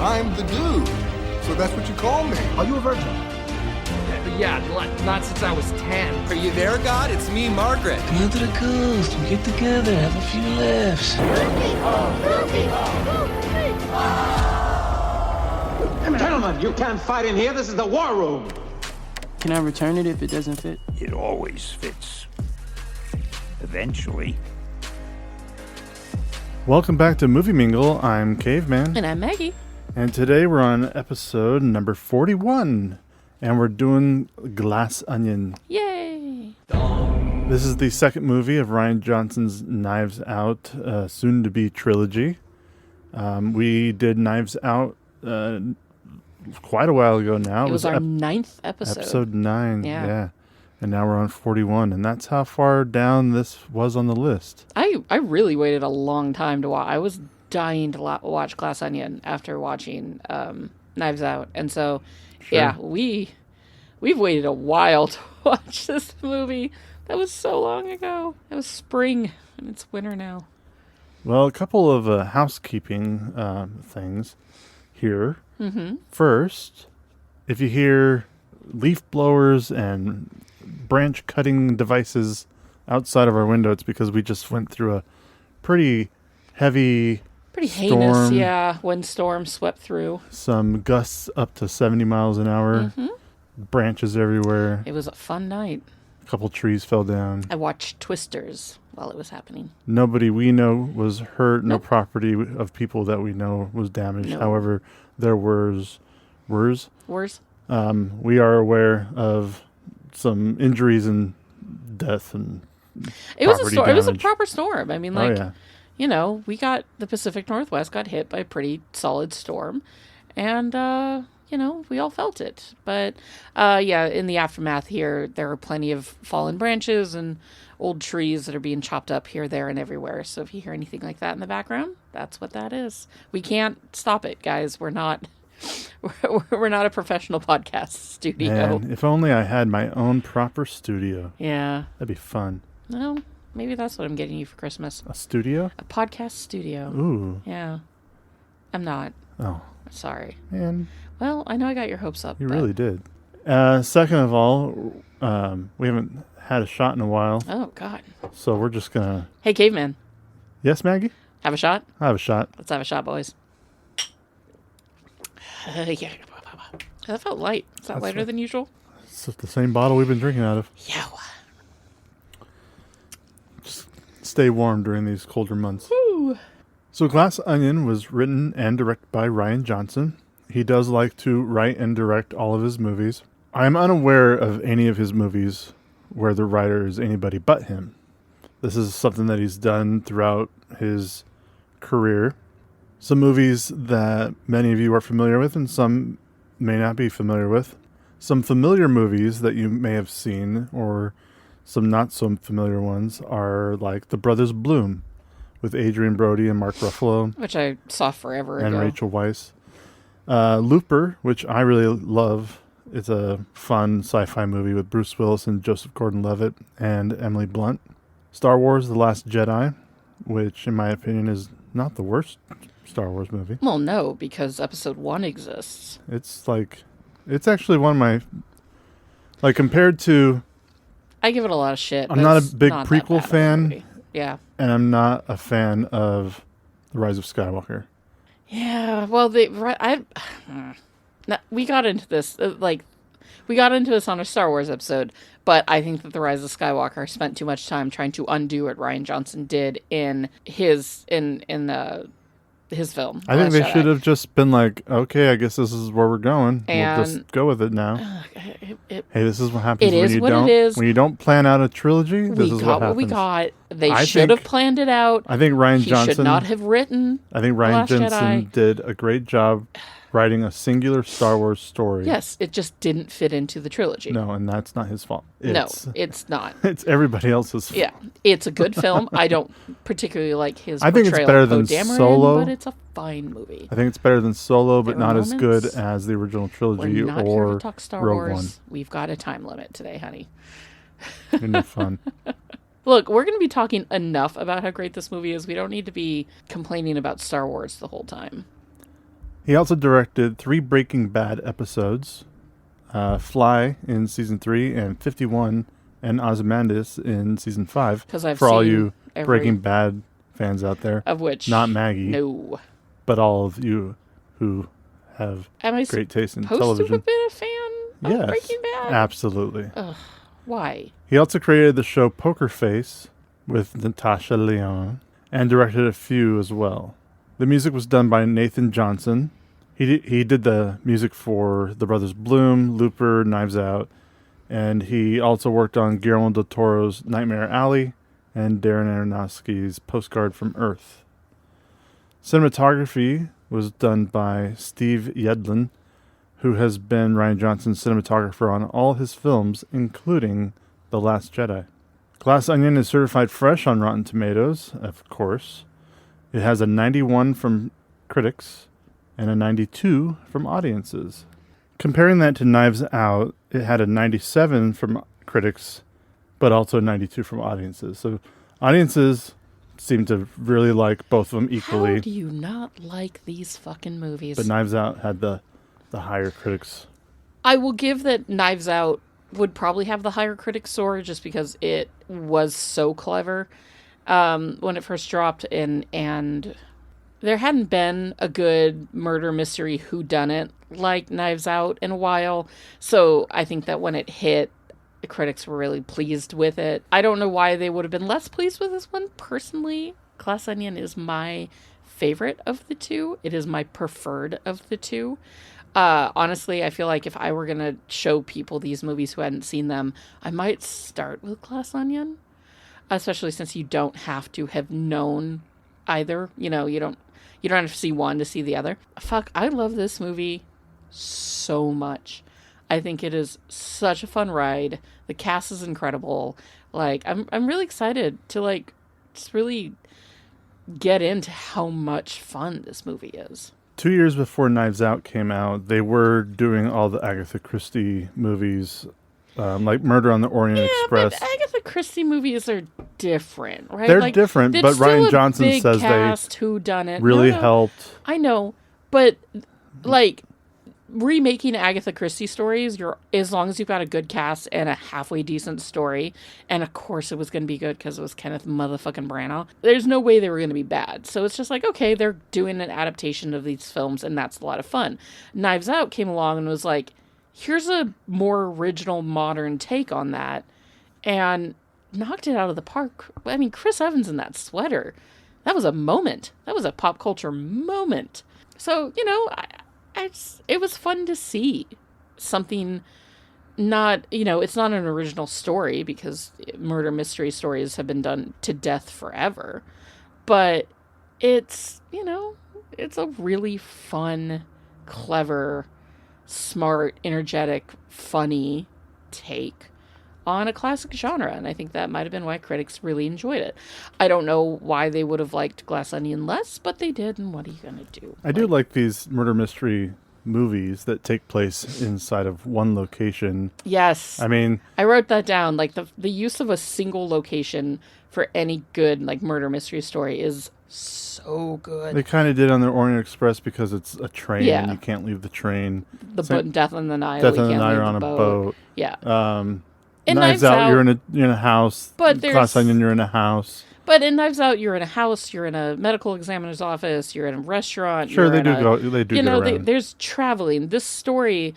I'm the dude. So that's what you call me. Are you a virgin? Yeah, not since I was 10. Are you there, God? It's me, Margaret. Come on to the coast. We get together, have a few laughs. Gentlemen, you can't fight in here. This is the war room. Can I return it if it doesn't fit? It always fits. Eventually. Welcome back to Movie Mingle. I'm Caveman. And I'm Maggie. And today we're on episode number 41. And we're doing Glass Onion. Yay! This is the second movie of Rian Johnson's Knives Out, soon-to-be trilogy. We did Knives Out quite a while ago now. It was our 9th episode. Episode 9, yeah. And now we're on 41. And that's how far down this was on the list. I really waited a long time to watch. I was dying to watch Glass Onion after watching Knives Out. And so... Sure. Yeah, we've waited a while to watch this movie. That was so long ago. It was spring, and it's winter now. Well, a couple of housekeeping things here. Mm-hmm. First, if you hear leaf blowers and branch cutting devices outside of our window, it's because we just went through a pretty heavy... Pretty storm, heinous, windstorm swept through. Some gusts up to 70 miles an hour. Mm-hmm. Branches everywhere. It was a fun night. A couple trees fell down. I watched Twisters while it was happening. Nobody we know was hurt. Nope. No property of people that we know was damaged. Nope. However, there was... We are aware of some injuries and death and It was a storm. It was a proper storm. I mean, like... Oh, yeah. You know, the Pacific Northwest got hit by a pretty solid storm, and, we all felt it. But, in the aftermath here, there are plenty of fallen branches and old trees that are being chopped up here, there, and everywhere. So if you hear anything like that in the background, that's what that is. We can't stop it, guys. We're not a professional podcast studio. Man, if only I had my own proper studio. Yeah. That'd be fun. No. Maybe that's what I'm getting you for Christmas. A studio? A podcast studio. Ooh. Yeah. I'm not. Oh. Sorry. Man. Well, I know I got your hopes up. You really did. Second of all, we haven't had a shot in a while. Oh, God. So we're just going to... Hey, Caveman. Yes, Maggie? Have a shot? I have a shot. Let's have a shot, boys. Yeah. That felt light. Is that lighter than usual? It's the same bottle we've been drinking out of. Yeah. Stay warm during these colder months. Woo. So Glass Onion was written and directed by Rian Johnson. He does like to write and direct all of his movies. I am unaware of any of his movies where the writer is anybody but him. This is something that he's done throughout his career. Some movies that many of you are familiar with and some may not be familiar with. Some familiar movies that you may have seen or some not so familiar ones are like The Brothers Bloom with Adrian Brody and Mark Ruffalo. Which I saw forever ago. And Rachel Weisz. Looper, which I really love. It's a fun sci-fi movie with Bruce Willis and Joseph Gordon-Levitt and Emily Blunt. Star Wars: The Last Jedi, which in my opinion is not the worst Star Wars movie. Well, no, because Episode 1 exists. It's actually one of my... Like, compared to... I give it a lot of shit. I'm not a big prequel fan. Yeah. And I'm not a fan of The Rise of Skywalker. Yeah. Well, we got into this, on a Star Wars episode, but I think that The Rise of Skywalker spent too much time trying to undo what Rian Johnson did in his film. I think they should have just been like, okay, I guess this is where we're going. And we'll just go with it now. Hey, this is what happens when you don't plan out a trilogy. This is what happens. What we got. They should have planned it out. I think Rian Johnson should not have written. I think Rian Johnson did a great job writing a singular Star Wars story. Yes, it just didn't fit into the trilogy. No, and that's not his fault. No, it's not. It's everybody else's fault. Yeah, it's a good film. I don't particularly like his I think it's better than Solo. But it's a fine movie. I think it's better than Solo, but not as good as the original trilogy We're not or here to talk Star Rogue Wars. One. We've got a time limit today, honey. Isn't it fun? Look, we're going to be talking enough about how great this movie is. We don't need to be complaining about Star Wars the whole time. He also directed 3 Breaking Bad episodes, Fly in season 3 and 51 and Ozymandias in season 5. 'Cause I've for all seen you every- Breaking Bad fans out there. Of which... Not Maggie. No. But all of you who have Am I great taste in supposed television. to have been a fan of Yes, Breaking Bad? absolutely. Ugh, why? He also created the show Poker Face with Natasha Lyonne and directed a few as well. The music was done by Nathan Johnson. He did the music for The Brothers Bloom, Looper, Knives Out, and he also worked on Guillermo del Toro's Nightmare Alley and Darren Aronofsky's Postcard from Earth. Cinematography was done by Steve Yedlin, who has been Rian Johnson's cinematographer on all his films, including The Last Jedi. Glass Onion is certified fresh on Rotten Tomatoes, of course. It has a 91 from critics and a 92 from audiences. Comparing that to Knives Out, it had a 97 from critics, but also a 92 from audiences. So audiences seem to really like both of them equally. How do you not like these fucking movies? But Knives Out had the higher critics. I will give that Knives Out would probably have the higher critic score just because it was so clever when it first dropped, and there hadn't been a good murder mystery whodunit like Knives Out in a while. So I think that when it hit, the critics were really pleased with it. I don't know why they would have been less pleased with this one. Personally, Glass Onion is my favorite of the two. It is my preferred of the two. Honestly, I feel like if I were going to show people these movies who hadn't seen them, I might start with Glass Onion, especially since you don't have to have known either. You know, you don't have to see one to see the other. Fuck, I love this movie so much. I think it is such a fun ride. The cast is incredible. Like, I'm really excited to, like, just really get into how much fun this movie is. 2 years before Knives Out came out, they were doing all the Agatha Christie movies, like Murder on the Orient Express. But Agatha Christie movies are different, right? They're different, but it's still Rian a Johnson big says cast whodunit. really No. helped. I know, but like remaking Agatha Christie stories, as long as you've got a good cast and a halfway decent story, and of course it was going to be good because it was Kenneth motherfucking Branagh. There's no way they were going to be bad. So it's just like, okay, they're doing an adaptation of these films, and that's a lot of fun. Knives Out came along and was like, here's a more original, modern take on that, and knocked it out of the park. I mean, Chris Evans in that sweater, that was a moment. That was a pop culture moment. So, you know, it was fun to see something not, you know, it's not an original story because murder mystery stories have been done to death forever. But it's, you know, it's a really fun, clever, smart, energetic, funny take on a classic genre, and I think that might have been why critics really enjoyed it. I don't know why they would have liked Glass Onion less, but they did, and what are you going to do? I do like these murder mystery movies that take place inside of one location. Yes. I mean, I wrote that down. Like, the use of a single location for any good, like, murder mystery story is so good. they kind of did on the Orient Express because it's a train and Yeah. you can't leave the train. Death on the Nile. Death we on the can't Nile leave are on the a boat. Yeah. In Knives Out, you're in a house. But Glass Onion, you're in a house. But in Knives Out, you're in a house, you're in a medical examiner's office, you're in a restaurant. Sure, you're they in do they do you know, go around. there's traveling. This story,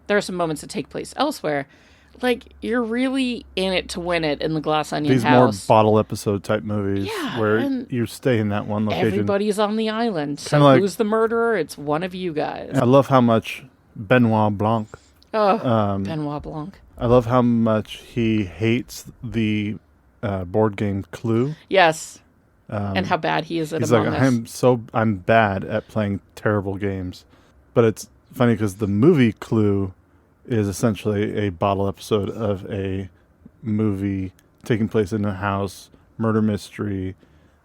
there are some moments that take place elsewhere. Like, you're really in it to win it in the Glass Onion These house. more bottle episode type movies Yeah, where and you stay in that one location. Everybody's on the island. So Kinda like- who's the murderer? It's one of you guys. I love how much Benoit Blanc. Benoit Blanc. I love how much he hates the board game Clue. Yes. And how bad he is at He's Among like, Us. I'm bad at playing terrible games. But it's funny because the movie Clue is essentially a bottle episode of a movie taking place in a house, murder mystery.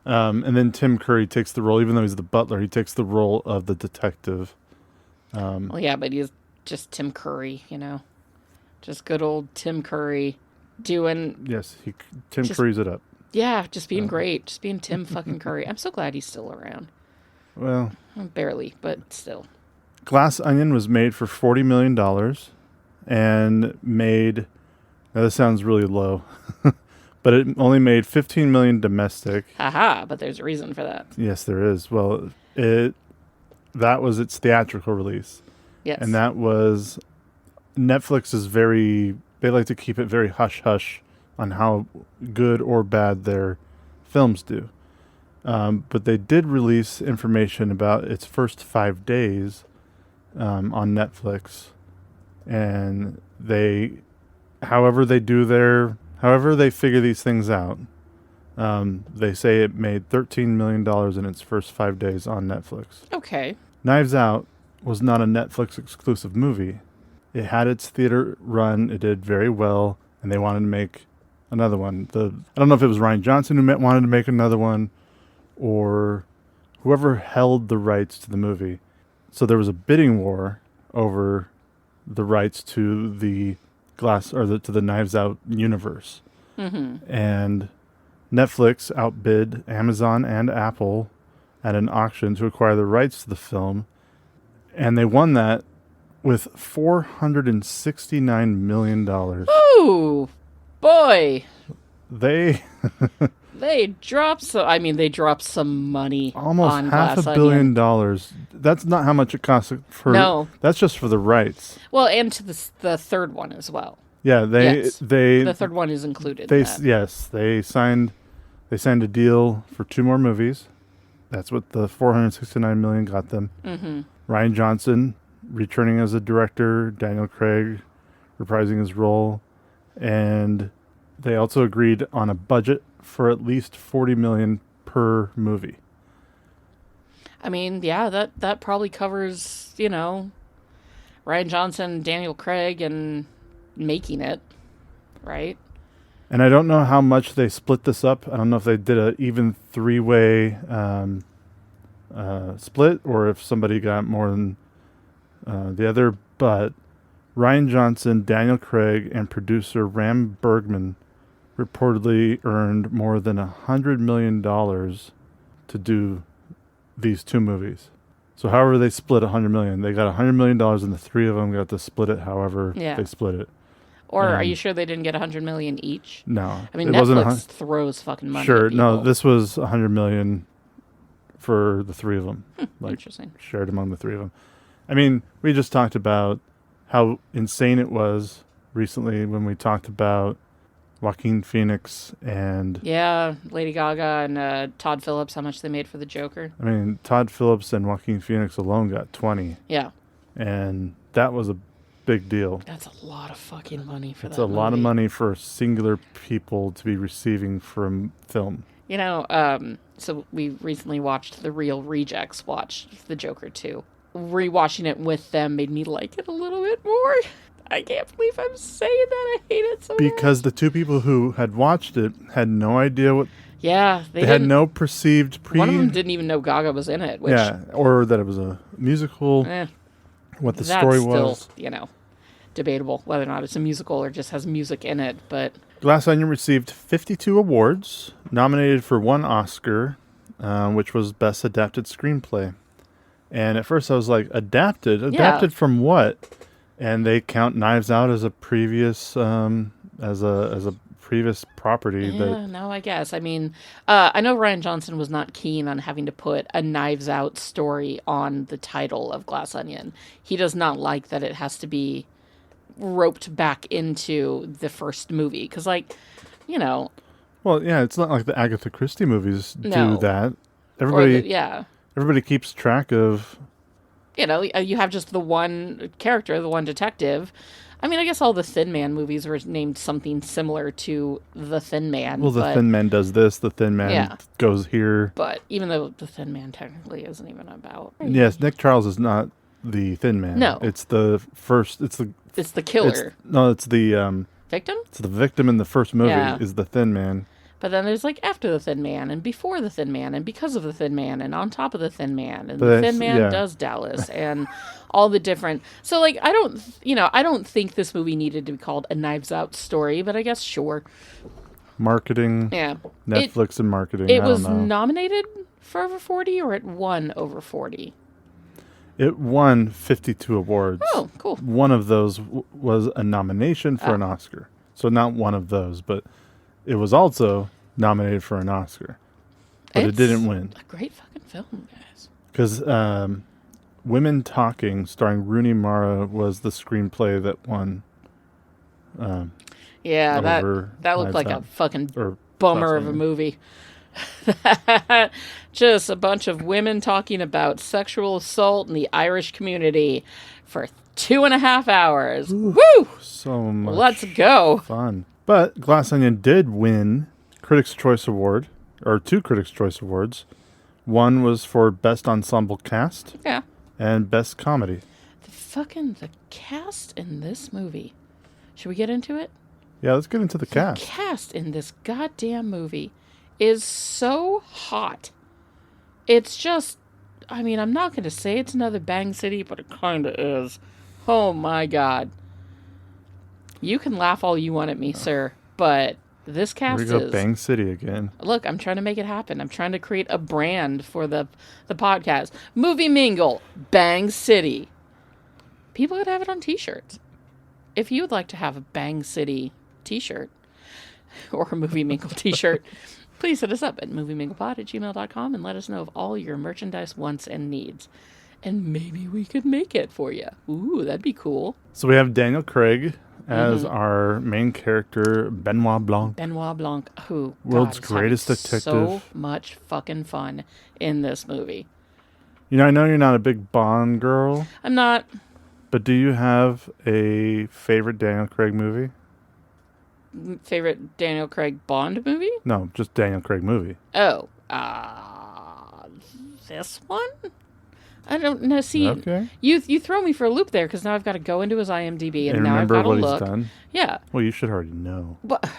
And then Tim Curry takes the role, even though he's the butler, he takes the role of the detective. Well, yeah, but he's just Tim Curry, you know. Just good old Tim Curry doing... Yes, Tim Curry's it up. Yeah, just being great. Just being Tim fucking Curry. I'm so glad he's still around. Well, Barely, but still. Glass Onion was made for $40 million and made, now this sounds really low, but it only made $15 million domestic. Haha, but there's a reason for that. Yes, there is. Well, that was its theatrical release. Yes. And that was, Netflix is they like to keep it very hush-hush on how good or bad their films do. But they did release information about its first 5 days on Netflix. And however they figure these things out, they say it made $13 million in its first 5 days on Netflix. Okay. Knives Out was not a Netflix exclusive movie. It had its theater run. It did very well, and they wanted to make another one. I don't know if it was Rian Johnson who wanted to make another one, or whoever held the rights to the movie. So there was a bidding war over the rights to the to the Knives Out universe. Mm-hmm. And Netflix outbid Amazon and Apple at an auction to acquire the rights to the film, and they won that with $469 million. Ooh, boy. They dropped some money. Almost on half Glass $1 billion. Onion. That's not how much it costs for. No. That's just for the rights. Well, and to the third one as well. Yeah, the third one is included. Yes, they signed a deal for 2 more movies. That's what the $469 million got them. Mm-hmm. Rian Johnson returning as a director, Daniel Craig reprising his role, and they also agreed on a budget for at least $40 million per movie. I mean, yeah, that probably covers, Rian Johnson, Daniel Craig, and making it, right? And I don't know how much they split this up. I don't know if they did an even 3-way split, or if somebody got more than the other. But Rian Johnson, Daniel Craig, and producer Ram Bergman reportedly earned more than $100 million to do these 2 movies. So however they split $100 million, they got $100 million, and the 3 of them got to split it however they split it. Or are you sure they didn't get $100 million each? No. I mean, Netflix throws fucking money at people. No, this was $100 million for the 3 of them. Interesting. Shared among the 3 of them. I mean, we just talked about how insane it was recently when we talked about Joaquin Phoenix and... Yeah, Lady Gaga and Todd Phillips, how much they made for the Joker. I mean, Todd Phillips and Joaquin Phoenix alone got 20. Yeah. And that was a big deal. That's a lot of fucking money for that It's a lot of money for singular people to be receiving from film. So we recently watched The Real Rejects watch The Joker 2. Rewatching it with them made me like it a little bit more. I can't believe I'm saying that. I hate it so much. Because the 2 people who had watched it had no idea what... Yeah. They had no perceived One of them didn't even know Gaga was in it. Which, or that it was a musical. What the story was. Still, debatable whether or not it's a musical or just has music in it. But Glass Onion received 52 awards, nominated for 1 Oscar, which was Best Adapted Screenplay. And at first I was like, adapted? Adapted from what? And they count Knives Out as a previous previous property. No, I guess. I mean, I know Rian Johnson was not keen on having to put a Knives Out story on the title of Glass Onion. He does not like that it has to be roped back into the first movie. Because, Well, yeah, it's not like the Agatha Christie movies do that. Everybody keeps track of... you have just the one character, the one detective. I mean, I guess all the Thin Man movies were named something similar to The Thin Man. Well, the Thin Man does this, the Thin Man goes here. But even though the Thin Man technically isn't even about... Yes, Nick Charles is not the Thin Man. No. It's the first... It's the killer. It's the... Victim? It's the victim in the first movie is the Thin Man. But then there's after the Thin Man and before the Thin Man and because of the Thin Man and on top of the Thin Man and the Thin Man does Dallas and all the different. So I don't think this movie needed to be called a Knives Out story, but I guess sure. Marketing. Yeah. Netflix and marketing. It was nominated for over 40 or it won over 40. It won 52 awards. Oh, cool. One of those was a nomination for an Oscar. So not one of those, but it was also nominated for an Oscar. But it didn't win. A great fucking film, guys. Because Women Talking, starring Rooney Mara, was the screenplay that won. Yeah, that looked like a fucking bummer of a movie. Just a bunch of women talking about sexual assault in the Irish community for 2.5 hours. Woo! So much Let's go. fun. But Glass Onion did win Critics' Choice Award, or 2 Critics' Choice Awards. One was for Best Ensemble Cast. Yeah. And Best Comedy. The cast in this movie. Should we get into it? Yeah, let's get into the cast. The cast in this goddamn movie is so hot. It's just, I mean, I'm not going to say it's another Bang City, but it kind of is. Oh my God. You can laugh all you want at me, sir, but this cast Here we go, Bang City again. Look, I'm trying to make it happen. I'm trying to create a brand for the podcast. Movie Mingle, Bang City. People could have it on t-shirts. If you would like to have a Bang City t-shirt or a Movie Mingle t-shirt, please hit us up at movieminglepod@gmail.com and let us know of all your merchandise wants and needs. And maybe we could make it for you. Ooh, that'd be cool. So we have Daniel Craig as our main character, Benoit Blanc. Benoit Blanc, who World's God, is greatest having detective. so much fucking fun in this movie. You know, I know you're not a big Bond girl, I'm not. but do you have a favorite Daniel Craig movie? Favorite Daniel Craig Bond movie? No, just Daniel Craig movie. Oh, this one? I don't know. See, Okay. you throw me for a loop there because now I've got to go into his IMDb and, And now I've remember got to what look. he's done? Yeah, Well, you should already know. but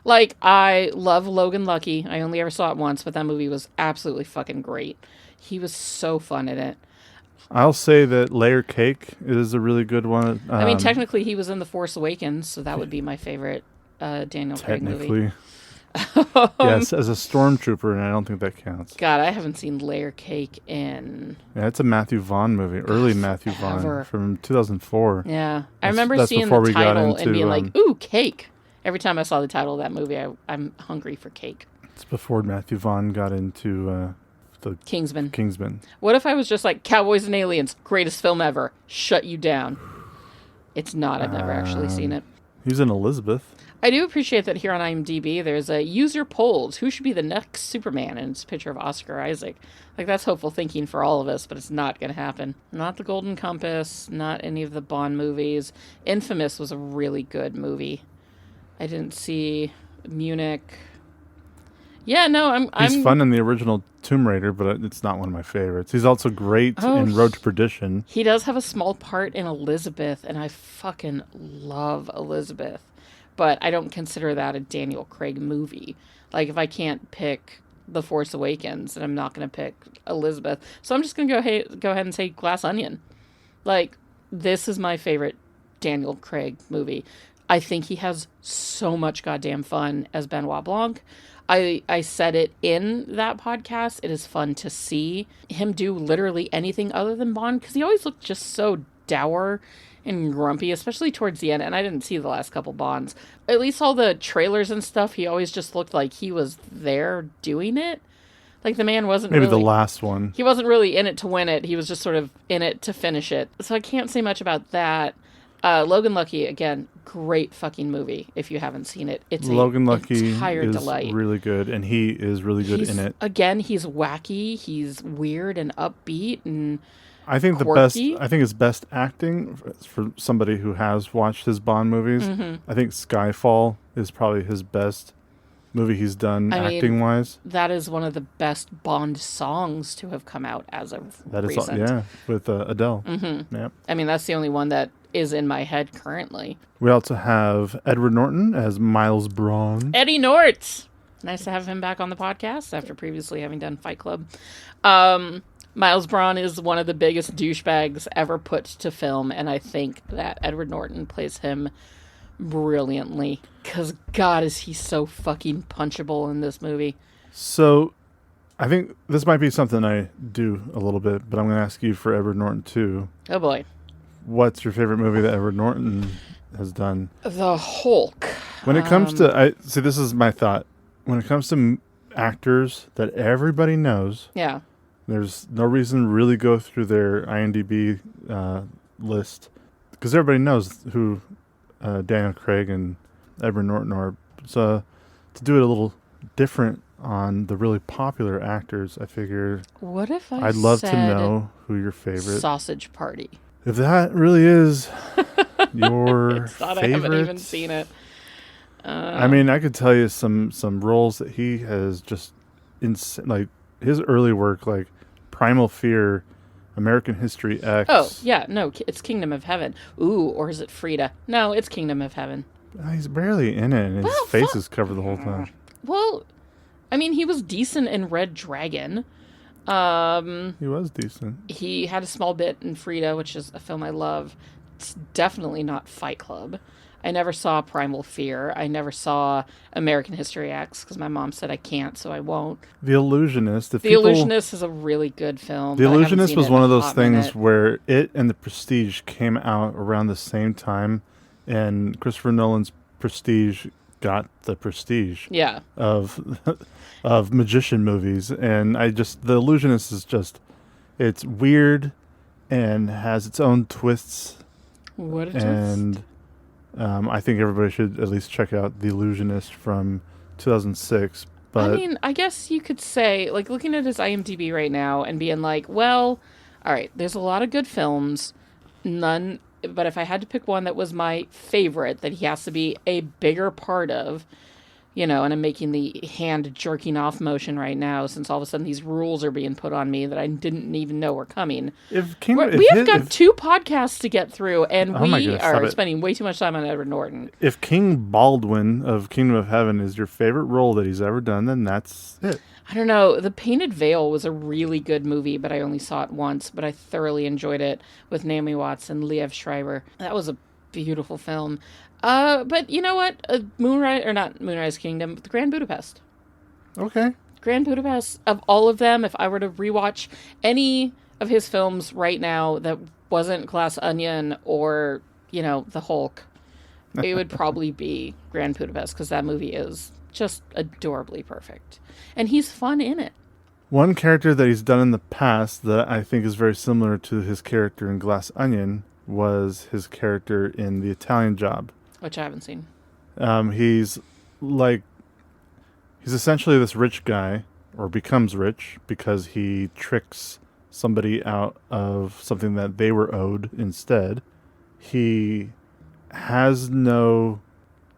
like I love Logan Lucky. I only ever saw it once, but that movie was absolutely fucking great. He was so fun in it. I'll say that Layer Cake is a really good one. I mean, technically, he was in The Force Awakens, so that would be my favorite Daniel Craig movie. Yes, as a stormtrooper, and I don't think that counts. God, I haven't seen Layer Cake in... Yeah, it's a Matthew Vaughn movie, early Matthew Vaughn forever. from 2004. Yeah. I remember that's seeing before the we got title and into, being like, ooh, cake. Every time I saw the title of that movie, I'm hungry for cake. It's before Matthew Vaughn got into the Kingsman. Kingsman. What if I was just like, Cowboys and Aliens, greatest film ever, shut you down? It's not. I've never actually seen it. He's in Elizabeth. I do appreciate that here on IMDb, there's a user polls. Who should be the next Superman? And it's a picture of Oscar Isaac. Like, that's hopeful thinking for all of us, but it's not going to happen. Not The Golden Compass, not any of the Bond movies. Infamous was a really good movie. I didn't see Munich. Yeah, no, He's fun in the original Tomb Raider, but it's not one of my favorites. He's also great in Road to Perdition. He does have a small part in Elizabeth, and I fucking love Elizabeth. But I don't consider that a Daniel Craig movie. Like, if I can't pick The Force Awakens, then I'm not going to pick Elizabeth. So I'm just going to go ahead and say Glass Onion. Like, this is my favorite Daniel Craig movie. I think he has so much goddamn fun as Benoit Blanc. I said it in that podcast. It is fun to see him do literally anything other than Bond, because he always looked just so dour and grumpy, especially towards the end. And I didn't see the last couple Bonds. At least all the trailers and stuff, he always just looked like he was there doing it. Like, the man wasn't Maybe really... the last one. He wasn't really in it to win it. He was just sort of in it to finish it. So I can't say much about that. Logan Lucky, again, great fucking movie if you haven't seen it. It's Logan Lucky is delight. really good, and he is really good in it. Again, he's wacky, he's weird and upbeat and I think quirky. his best acting for somebody who has watched his Bond movies. Mm-hmm. I think Skyfall is probably his best movie he's done acting wise. That is one of the best Bond songs to have come out as of recent. Yeah, with Adele. Mm-hmm. Yep. I mean, that's the only one that is in my head currently. We also have Edward Norton as Miles Braun. Eddie Nortz. Nice to have him back on the podcast after previously having done Fight Club. Miles Braun is one of the biggest douchebags ever put to film, and I think that Edward Norton plays him brilliantly, because God, is he so fucking punchable in this movie. So, I think this might be something I do a little bit, but I'm going to ask you for Edward Norton too. Oh boy. What's your favorite movie that Edward Norton has done? The Hulk. When it comes to, this is my thought. When it comes to actors that everybody knows, Yeah. there's no reason to really go through their IMDb list because everybody knows who Daniel Craig and Edward Norton are. So to do it a little different on the really popular actors, I figured What if I I'd love said to know who your favorite. Sausage Party? If that really is your Thought favorite, I haven't even seen it. I mean, I could tell you some roles that he has just like his early work, like Primal Fear, American History X. Oh, yeah, no, it's Kingdom of Heaven. Ooh, or is it Frida? No, it's Kingdom of Heaven. He's barely in it, and his face is covered the whole time. Well, I mean, he was decent in Red Dragon. He was decent. He had a small bit in Frida, which is a film I love. It's definitely not Fight Club. I never saw Primal Fear. I never saw American History X because my mom said I can't, so I won't. The Illusionist. The Illusionist is a really good film. The Illusionist was one of those things minute. where it and The Prestige came out around the same time, and Christopher Nolan's Prestige got the prestige of magician movies. And The Illusionist is just, it's weird and has its own twists. What a twist. And I think everybody should at least check out The Illusionist from 2006. But I mean, I guess you could say, like, looking at his IMDb right now and being like, well, all right, there's a lot of good films, but if I had to pick one that was my favorite, that he has to be a bigger part of, and I'm making the hand jerking off motion right now since all of a sudden these rules are being put on me that I didn't even know were coming. We have got 2 podcasts to get through, and we are spending way too much time on Edward Norton. If King Baldwin of Kingdom of Heaven is your favorite role that he's ever done, then that's it. I don't know. The Painted Veil was a really good movie, but I only saw it once, but I thoroughly enjoyed it with Naomi Watts and Liev Schreiber. That was a beautiful film. But you know what? Moonrise Kingdom, The Grand Budapest. Okay. Grand Budapest, of all of them, if I were to rewatch any of his films right now that wasn't Glass Onion or, The Hulk, it would probably be Grand Budapest, because that movie is just adorably perfect. And he's fun in it. One character that he's done in the past that I think is very similar to his character in Glass Onion was his character in The Italian Job. Which I haven't seen. He's essentially this rich guy, or becomes rich because he tricks somebody out of something that they were owed instead. He has no,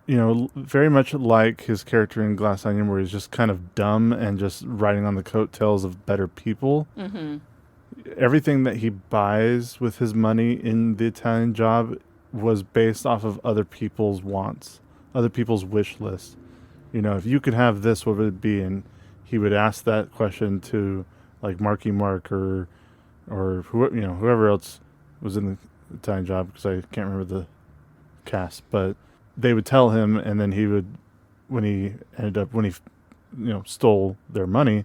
very much like his character in Glass Onion, where he's just kind of dumb and just riding on the coattails of better people. Mm-hmm. Everything that he buys with his money in The Italian Job was based off of other people's wants, other people's wish list. If you could have this, what would it be? And he would ask that question to like Marky Mark or whoever else was in The Italian Job, because I can't remember the cast, but they would tell him, and then he would, when he stole their money,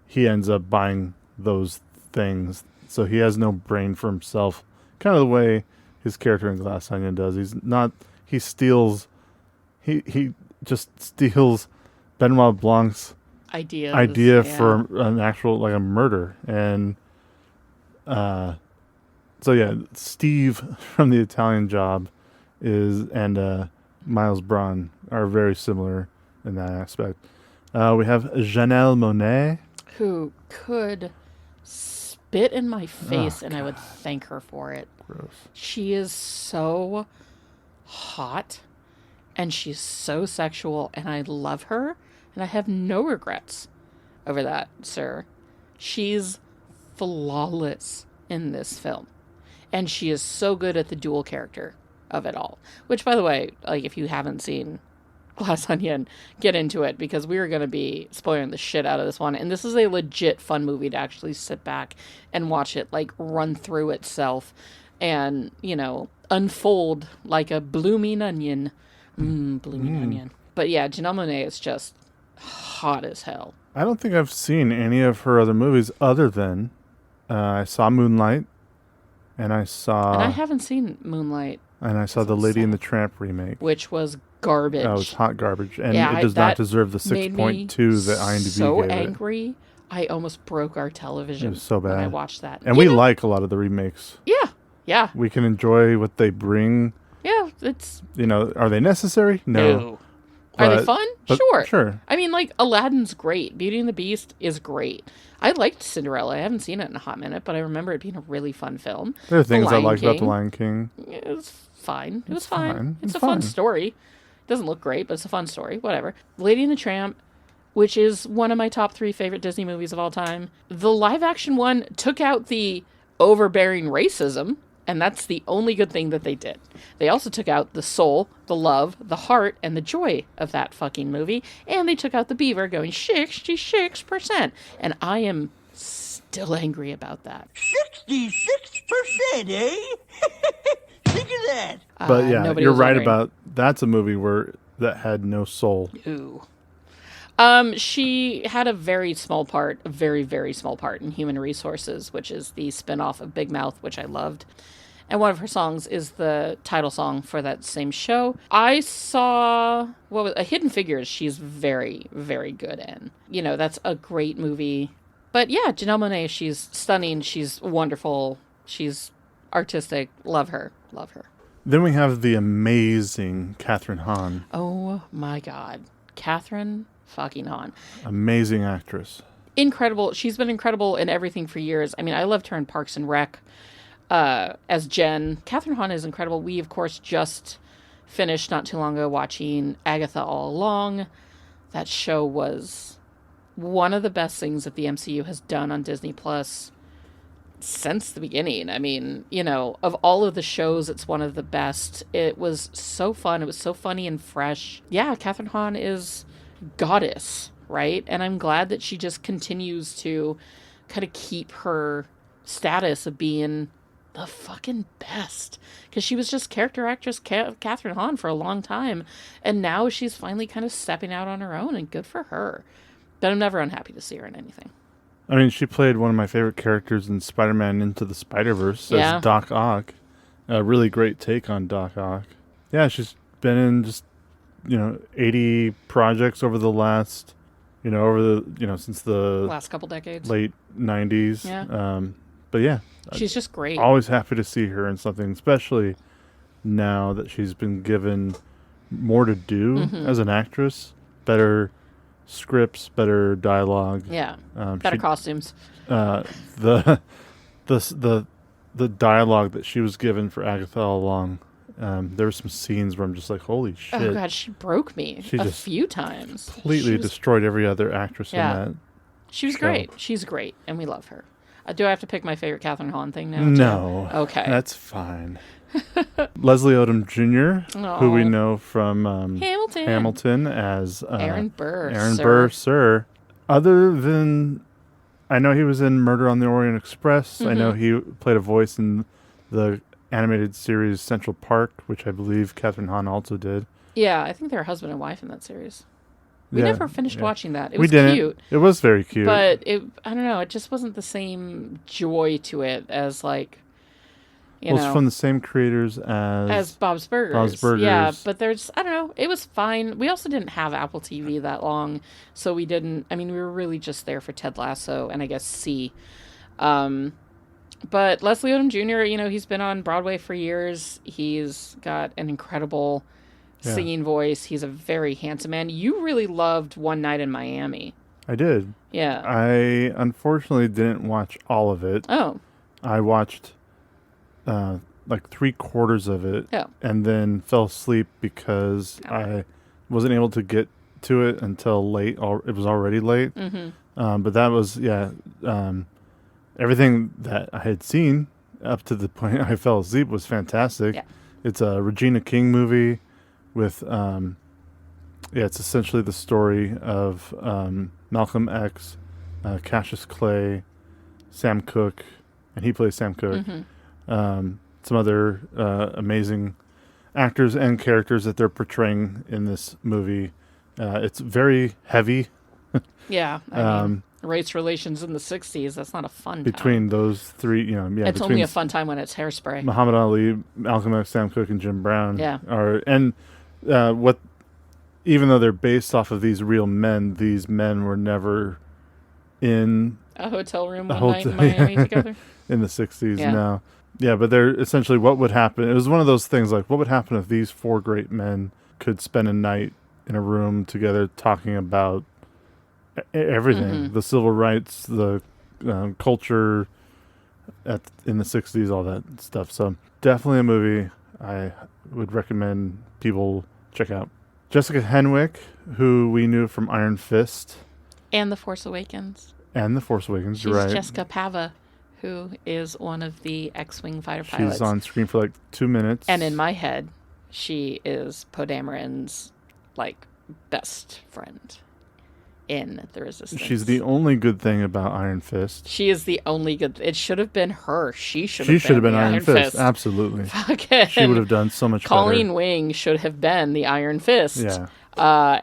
he ends up buying those things. So he has no brain for himself, kind of the way his character in Glass Onion does. He just steals Benoit Blanc's idea for an actual, like, a murder. And Steve from The Italian Job and Miles Braun are very similar in that aspect. We have Janelle Monáe, who could spit in my face and I would thank her for it. Gross. She is so hot and she's so sexual and I love her and I have no regrets over that, sir. She's flawless in this film. And she is so good at the dual character of it all. Which, by the way, like, if you haven't seen Glass Onion, get into it, because we are going to be spoiling the shit out of this one. And this is a legit fun movie to actually sit back and watch it, like, run through itself and, unfold like a blooming onion. Blooming onion. But yeah, Janelle Monáe is just hot as hell I don't think I've seen any of her other movies other than I saw Moonlight, and I saw... And I haven't seen Moonlight. And I saw the Lady and the Tramp remake. Which was garbage. Oh, it's hot garbage. And yeah, it does not deserve the 6.2 that IMDb so gave angry. it. I almost broke our television It was so bad. when I watched that. And we like a lot of the remakes. Yeah. We can enjoy what they bring. Yeah, it's... Are they necessary? No. Are they fun? Sure. Sure. I mean, like, Aladdin's great. Beauty and the Beast is great. I liked Cinderella. I haven't seen it in a hot minute, but I remember it being a really fun film. There are things I liked about The Lion King. It was fine. It was fine. It's a fun fun story. It doesn't look great, but it's a fun story. Whatever. Lady and the Tramp, which is one of my top 3 favorite Disney movies of all time. The live-action one took out the overbearing racism, and that's the only good thing that they did. They also took out the soul, the love, the heart, and the joy of that fucking movie, and they took out the beaver going 66%. And I am still angry about that. 66%, eh? Think of that. But yeah, you're right about that's a movie that had no soul. Ooh. She had a very small part, a very, very small part in Human Resources, which is the spinoff of Big Mouth, which I loved. And one of her songs is the title song for that same show. I saw a Hidden Figures. She's very, very good in. That's a great movie. But yeah, Janelle Monáe, she's stunning. She's wonderful. She's artistic. Love her. Love her. Then we have the amazing Kathryn Hahn. Oh my God. Kathryn fucking Hahn. Amazing actress. Incredible. She's been incredible in everything for years. I mean, I loved her in Parks and Rec as Jen. Kathryn Hahn is incredible. We, of course, just finished not too long ago watching Agatha All Along. That show was one of the best things that the MCU has done on Disney Plus since the beginning. I mean, of all of the shows, it's one of the best. It was so fun. It was so funny and fresh. Yeah, Kathryn Hahn is goddess, right? And I'm glad that she just continues to kind of keep her status of being the fucking best, because she was just character actress Kathryn Hahn for a long time, and now she's finally kind of stepping out on her own, and good for her. But I'm never unhappy to see her in anything. I mean, she played one of my favorite characters in Spider-Man Into the Spider-Verse as Doc Ock. A really great take on Doc Ock. Yeah, she's been in just 80 projects over the last since the last couple decades, late 90s. Yeah. But yeah, she's just great. Always happy to see her in something, especially now that she's been given more to do as an actress. Better scripts, better dialogue. Yeah. Better costumes. The dialogue that she was given for Agatha All Along. There were some scenes where I'm just like, holy shit. Oh God, she broke me a few times. Completely destroyed every other actress in that. She was great. She's great, and we love her. Do I have to pick my favorite Kathryn Hahn thing now? No. Too? Okay. That's fine. Leslie Odom Jr., who we know from Hamilton as Aaron Burr. Sir. Other than, I know he was in Murder on the Orient Express. Mm-hmm. I know he played a voice in the animated series Central Park, which I believe Kathryn Hahn also did. Yeah, I think they're husband and wife in that series. We never finished watching that. It was cute. It was very cute. But I don't know, it just wasn't the same joy to it as it's from the same creators as Bob's Burgers. Yeah, but I don't know, it was fine. We also didn't have Apple TV that long, so we were really just there for Ted Lasso and I guess C. But Leslie Odom Jr., he's been on Broadway for years. He's got an incredible singing voice. He's a very handsome man. You really loved One Night in Miami. I did. Yeah. I unfortunately didn't watch all of it. Oh. I watched like 3/4 of it and then fell asleep because I wasn't able to get to it until late. It was already late. Mm-hmm. But that was, everything that I had seen up to the point I fell asleep was fantastic. Yeah. It's a Regina King movie with, it's essentially the story of Malcolm X, Cassius Clay, Sam Cooke, and he plays Sam Cooke. Mm-hmm. Some other amazing actors and characters that they're portraying in this movie. It's very heavy Yeah. I mean, race relations in the 60s, that's not a fun Between time. those three, yeah. It's between only a fun time when it's Hairspray. Muhammad Ali, Malcolm X, Sam Cooke, and Jim Brown. Yeah. Even though they're based off of these real men, these men were never in A hotel room one night in Miami together. in the 60s. Yeah. No. Yeah, but they're essentially what would happen. It was one of those things like, what would happen if these four great men could spend a night in a room together talking about everything, the civil rights, the culture in the 60s, all that stuff. So definitely a movie I would recommend people check out. Jessica Henwick, who we knew from Iron Fist. And The Force Awakens. And The Force Awakens, She's you're right. Jessica Pava, who is one of the X-Wing fighter pilots. She's on screen for like 2 minutes. And in my head, she is Poe Dameron's, best friend in The Resistance. She's the only good thing about Iron Fist. She is the only good... It should have been her. She should have been the Iron Fist. Absolutely. Fucking She would have done so much Colleen better. Wing should have been the Iron Fist. Yeah.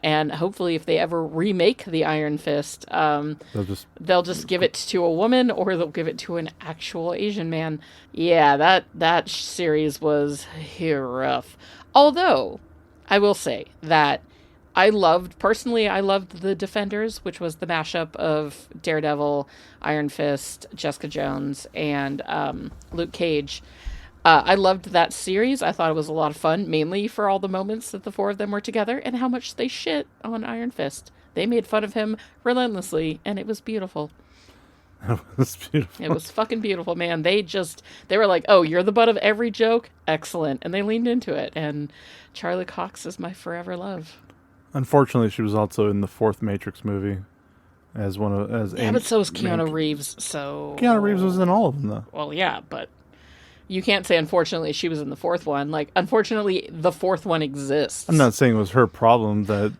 And hopefully if they ever remake the Iron Fist, they'll just give it to a woman or they'll give it to an actual Asian man. Yeah, that series was rough. Although, I will say that I loved The Defenders, which was the mashup of Daredevil, Iron Fist, Jessica Jones, and Luke Cage. I loved that series. I thought it was a lot of fun, mainly for all the moments that the four of them were together and how much they shit on Iron Fist. They made fun of him relentlessly, and it was beautiful. It was beautiful. It was fucking beautiful, man. They were like, oh, you're the butt of every joke? Excellent. And they leaned into it. And Charlie Cox is my forever love. Unfortunately, she was also in the fourth Matrix movie but so was Keanu Reeves. So Keanu Reeves was in all of them, though. Well, yeah, but you can't say unfortunately she was in the fourth one. Unfortunately, the fourth one exists. I'm not saying it was her problem it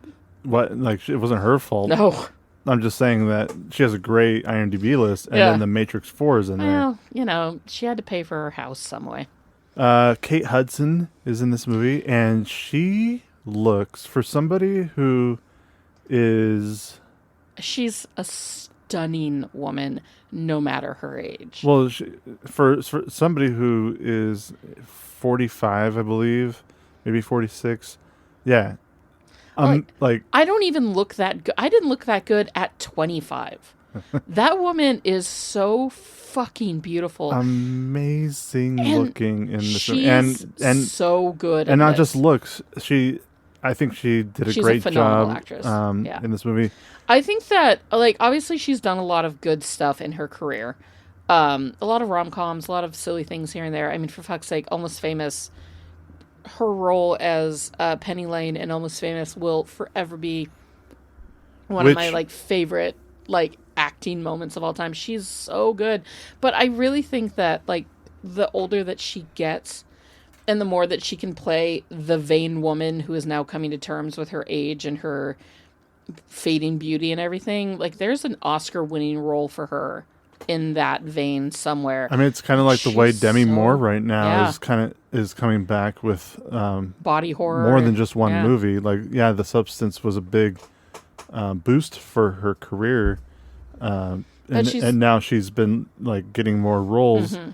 wasn't her fault. No. I'm just saying that she has a great IMDb list, and then the Matrix 4 is in there. Well, she had to pay for her house some way. Kate Hudson is in this movie, and she looks, for somebody who is... She's a stunning woman, no matter her age. Well, for somebody who is 45, I believe, maybe 46, yeah. I don't even look that good. I didn't look that good at 25. That woman is so fucking beautiful. Amazing looking in this movie. And so good. And not just looks. I think she did a great job actress. In this movie. I think that, obviously she's done a lot of good stuff in her career. A lot of rom-coms, a lot of silly things here and there. I mean, for fuck's sake, Almost Famous, her role as Penny Lane in Almost Famous will forever be one of my, favorite, acting moments of all time. She's so good. But I really think that, the older that she gets and the more that she can play the vain woman who is now coming to terms with her age and her fading beauty and everything, there's an Oscar-winning role for her in that vein somewhere. I mean, it's kind of like the way Demi Moore right now Yeah. is coming back with body horror. more than just one Yeah. movie. The Substance was a big boost for her career, and now she's been getting more roles. Mm-hmm.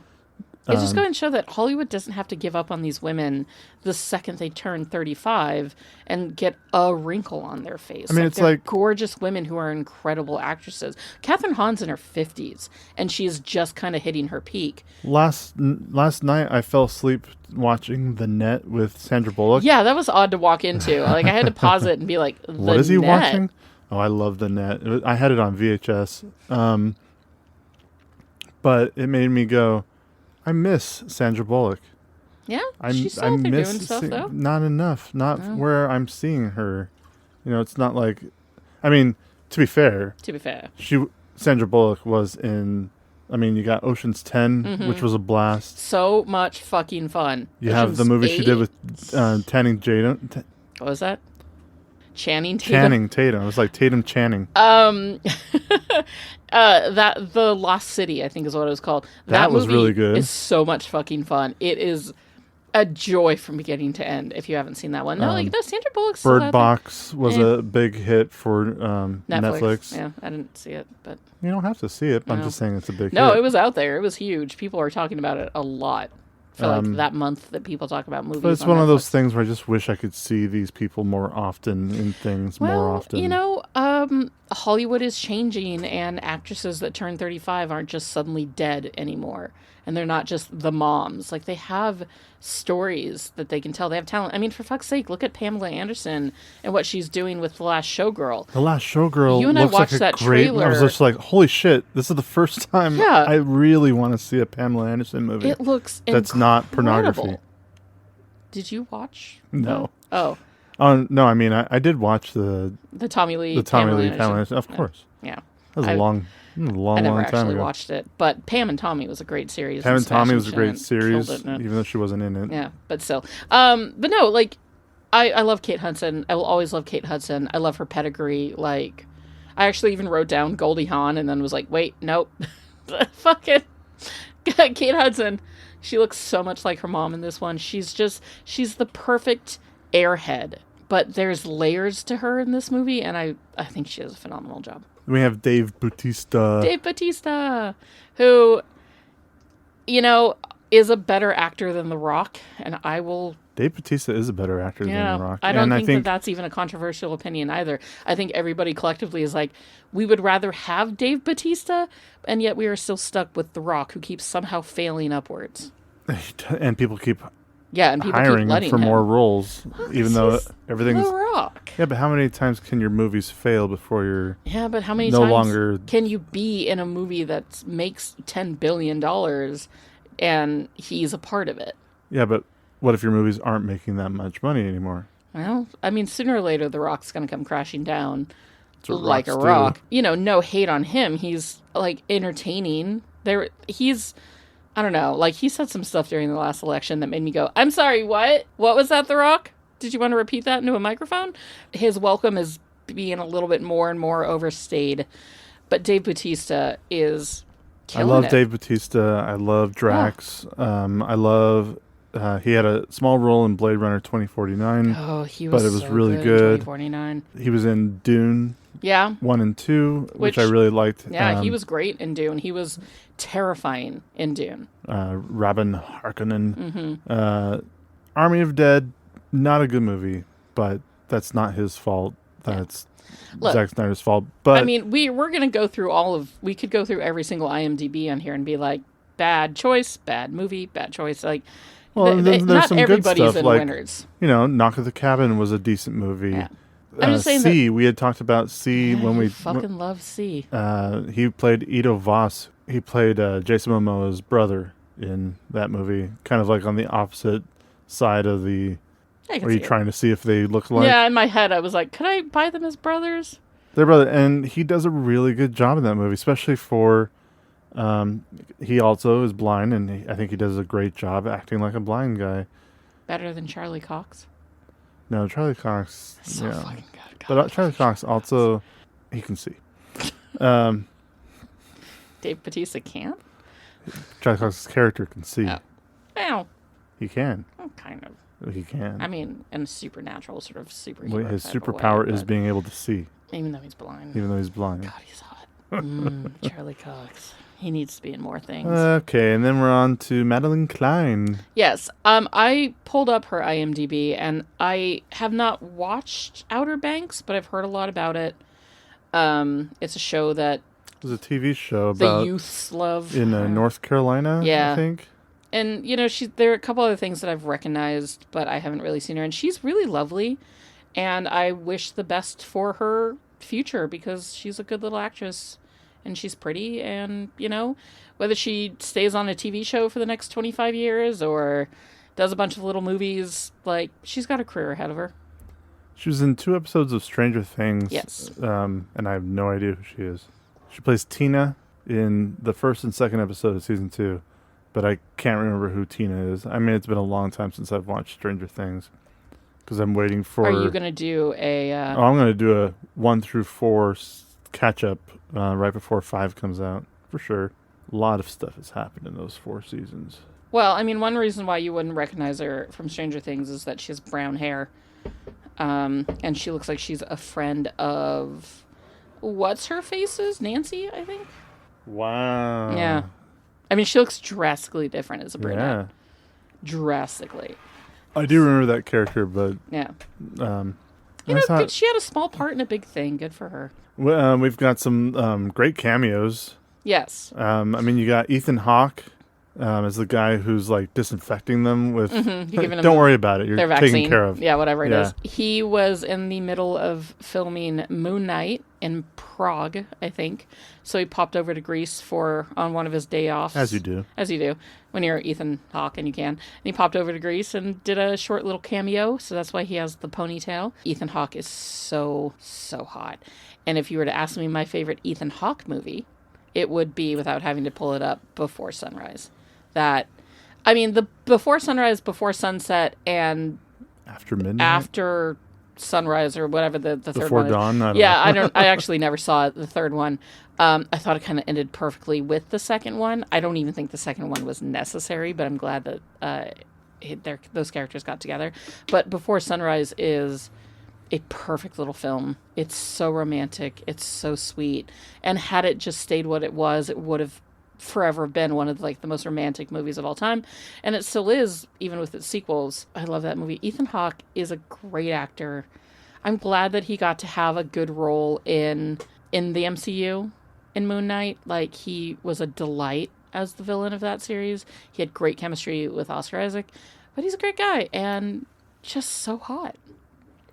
It's just going to show that Hollywood doesn't have to give up on these women the second they turn 35 and get a wrinkle on their face. I mean, they're gorgeous women who are incredible actresses. Katherine Hahn's in her 50s, and she is just kind of hitting her peak. Last night, I fell asleep watching The Net with Sandra Bullock. Yeah, that was odd to walk into. I had to pause it and be like, what is he Net? watching? Oh, I love The Net. I had it on VHS. But it made me go, I miss Sandra Bullock. Yeah, she's still out there doing stuff, though. Not enough. Not where I'm seeing her. It's not like... I mean, to be fair... Sandra Bullock was in... I mean, you got Ocean's 10, which was a blast. So much fucking fun. You have the movie 8? she did with Channing Tatum. What was that? Channing Tatum. Channing Tatum. It was like Tatum Channing. The Lost City, I think is what it was called. That was movie really good. Is so much fucking fun. It is a joy from beginning to end. If you haven't seen that one, no, Sandra Bullock's still Bird out Box was a big hit for there. Netflix. Yeah, I didn't see it, but You don't have to see it. I'm No. just saying it's a big hit. no, it was out there. It was huge. People were talking about it a lot for like that month that people talk about movies. But it's on one of those Netflix. things where I just wish I could see these people more often in things more often. You know, Hollywood is changing, and actresses that turn 35 aren't just suddenly dead anymore. And they're not just the moms. Like, they have stories that they can tell. They have talent. I mean, for fuck's sake, look at Pamela Anderson and what she's doing with The Last Showgirl. The Last Showgirl You and I looks like watched a that great... trailer. I was just like, holy shit, this is the first time Yeah. I really want to see a Pamela Anderson movie. It looks that's not incredible. pornography. Did you watch? No. Oh, No, I mean, I did watch the Tommy Lee. Pamela Anderson. Anderson. Of course. Yeah. That was a I long I never time actually ago. watched it, but Pam and Tommy was a great series. Pam and Tommy was a Sebastian great Stan series, killed it in it. even though she wasn't in it. Yeah, but still. But no, like, I love Kate Hudson. I will always love Kate Hudson. I love her pedigree. Like, I actually even wrote down Goldie Hawn and then was like, wait, nope. Fucking Kate Hudson. She looks so much like her mom in this one. She's the perfect airhead. But there's layers to her in this movie, and I think she does a phenomenal job. We have Dave Bautista. Dave Bautista, who, you know, is a better actor than The Rock, and I will... Dave Bautista is a better actor than The Rock. I don't and think that's even a controversial opinion either. I think everybody collectively is like, we would rather have Dave Bautista, and yet we are still stuck with The Rock, who keeps somehow failing upwards. And people keep Yeah, and people hiring keep letting for him. more roles, even though He's everything's... The Rock. Yeah, but how many times can your movies fail before you're... Yeah, but how many no times longer... can you be in a movie that makes $10 billion and he's a part of it? Yeah, but what if your movies aren't making that much money anymore? Well, I mean, sooner or later, The Rock's going to come crashing down what like a rocks do. rock. You know, no hate on him. He's, like, entertaining. He's... I don't know. Like, he said some stuff during the last election that made me go, I'm sorry, what? What was that, The Rock? Did you want to repeat that into a microphone? His welcome is being a little bit more and more overstayed. But Dave Bautista is killing I love it. Dave Bautista. I love Drax. I love... he had a small role in Blade Runner 2049. Oh, he was but it was so really good. good. 2049. He was in Dune Yeah. 1 and 2, which I Which- really liked. Yeah, he was great in Dune. He was terrifying in Dune. Robin Harkonnen. Mm-hmm. Army of Dead, not a good movie, but that's not his fault. That's Look, Zack Snyder's fault. But I mean, we're going to go through we could go through every single IMDb on here and be like, bad choice, bad movie, bad choice. Like, well, there's not some good everybody's stuff. in Like, winners. you know, Knock at the Cabin was a decent movie. Yeah. I'm just saying C, we had talked about C when we fucking love C. he played Ido Voss. He played Jason Momoa's brother in that movie, kind of like on the opposite side of the... I can Are you see it. trying to see if they look alike? Yeah, in my head, I was like, could I buy them as brothers? Their brother, and he does a really good job in that movie, especially for... he also is blind, and I think he does a great job acting like a blind guy. Better than Charlie Cox. No, Charlie Cox... So yeah. fucking good. God, But Charlie Cox also... He can see. Dave Bautista can't? Charlie Cox's character can see. Oh. Well, He can. kind of. He can. I mean, in a supernatural sort of superhero Well, his type of superpower way, is but being able to see, even though he's blind. even though he's blind. God, he's hot. Charlie Cox. He needs to be in more things. Okay, and then we're on to Madeline Klein. Yes. I pulled up her IMDb, and I have not watched Outer Banks, but I've heard a lot about it. It's a show that It was a TV show the about youths love. in North Carolina, Yeah. I think. And, you know, there are a couple other things that I've recognized, but I haven't really seen her. And she's really lovely. And I wish the best for her future because she's a good little actress. And she's pretty. And, you know, whether she stays on a TV show for the next 25 years or does a bunch of little movies, like, she's got a career ahead of her. She was in 2 episodes of Stranger Things. Yes. And I have no idea who she is. She plays Tina in the first and second episode of season 2. But I can't remember who Tina is. I mean, it's been a long time since I've watched Stranger Things. Because I'm waiting for... Are you going to do a... I'm going to do a 1 through 4 catch-up right before 5 comes out. For sure. A lot of stuff has happened in those 4 seasons. Well, I mean, one reason why you wouldn't recognize her from Stranger Things is that she has brown hair. And she looks like she's a friend of... What's her face's? Nancy, I think? Wow. Yeah. I mean, she looks drastically different as a brunette. Yeah. Drastically. I do remember that character, but... Yeah. I thought, She had a small part in a big thing. Good for her. we've got some great cameos. Yes. I mean, you got Ethan Hawke as the guy who's like disinfecting them with. You're giving them Don't worry about it. You're their vaccine. taken care of. Yeah, whatever it is. He was in the middle of filming Moon Knight in Prague, I think. So he popped over to Greece on one of his day offs. As you do. As you do. When you're Ethan Hawke and you can. And he popped over to Greece and did a short little cameo. So that's why he has the ponytail. Ethan Hawke is so, so hot. And if you were to ask me my favorite Ethan Hawke movie, it would be, without having to pull it up, Before Sunrise. The Before Sunrise, Before Sunset, and After Midnight? After Sunrise, or whatever the third Before one is. Dawn? I don't know. I actually never saw the third one. I thought it kind of ended perfectly with the second one. I don't even think the second one was necessary, but I'm glad that those characters got together. But Before Sunrise is a perfect little film. It's so romantic. It's so sweet. And had it just stayed what it was, it would have forever been one of the most romantic movies of all time. And it still is, even with its sequels. I love that movie. Ethan Hawke is a great actor. I'm glad that he got to have a good role in the MCU in Moon Knight. Like, he was a delight as the villain of that series. He had great chemistry with Oscar Isaac. But he's a great guy and just so hot.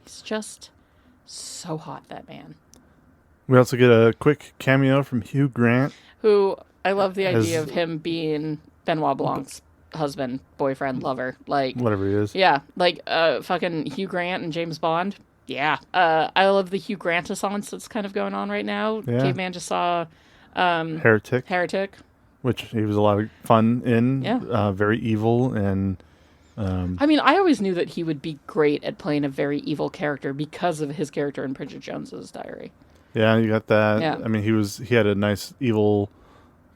He's just so hot, that man. We also get a quick cameo from Hugh Grant. Who, I love the idea of him being Benoit Blanc's husband, boyfriend, lover. Like, whatever he is. Yeah, like fucking Hugh Grant and James Bond. Yeah. I love the Hugh Grant-essence that's kind of going on right now. Yeah. Caveman just saw Heretic. Which he was a lot of fun in. Yeah. Very evil and... I mean, I always knew that he would be great at playing a very evil character because of his character in Bridget Jones's Diary. Yeah, you got that. Yeah. I mean, he had a nice evil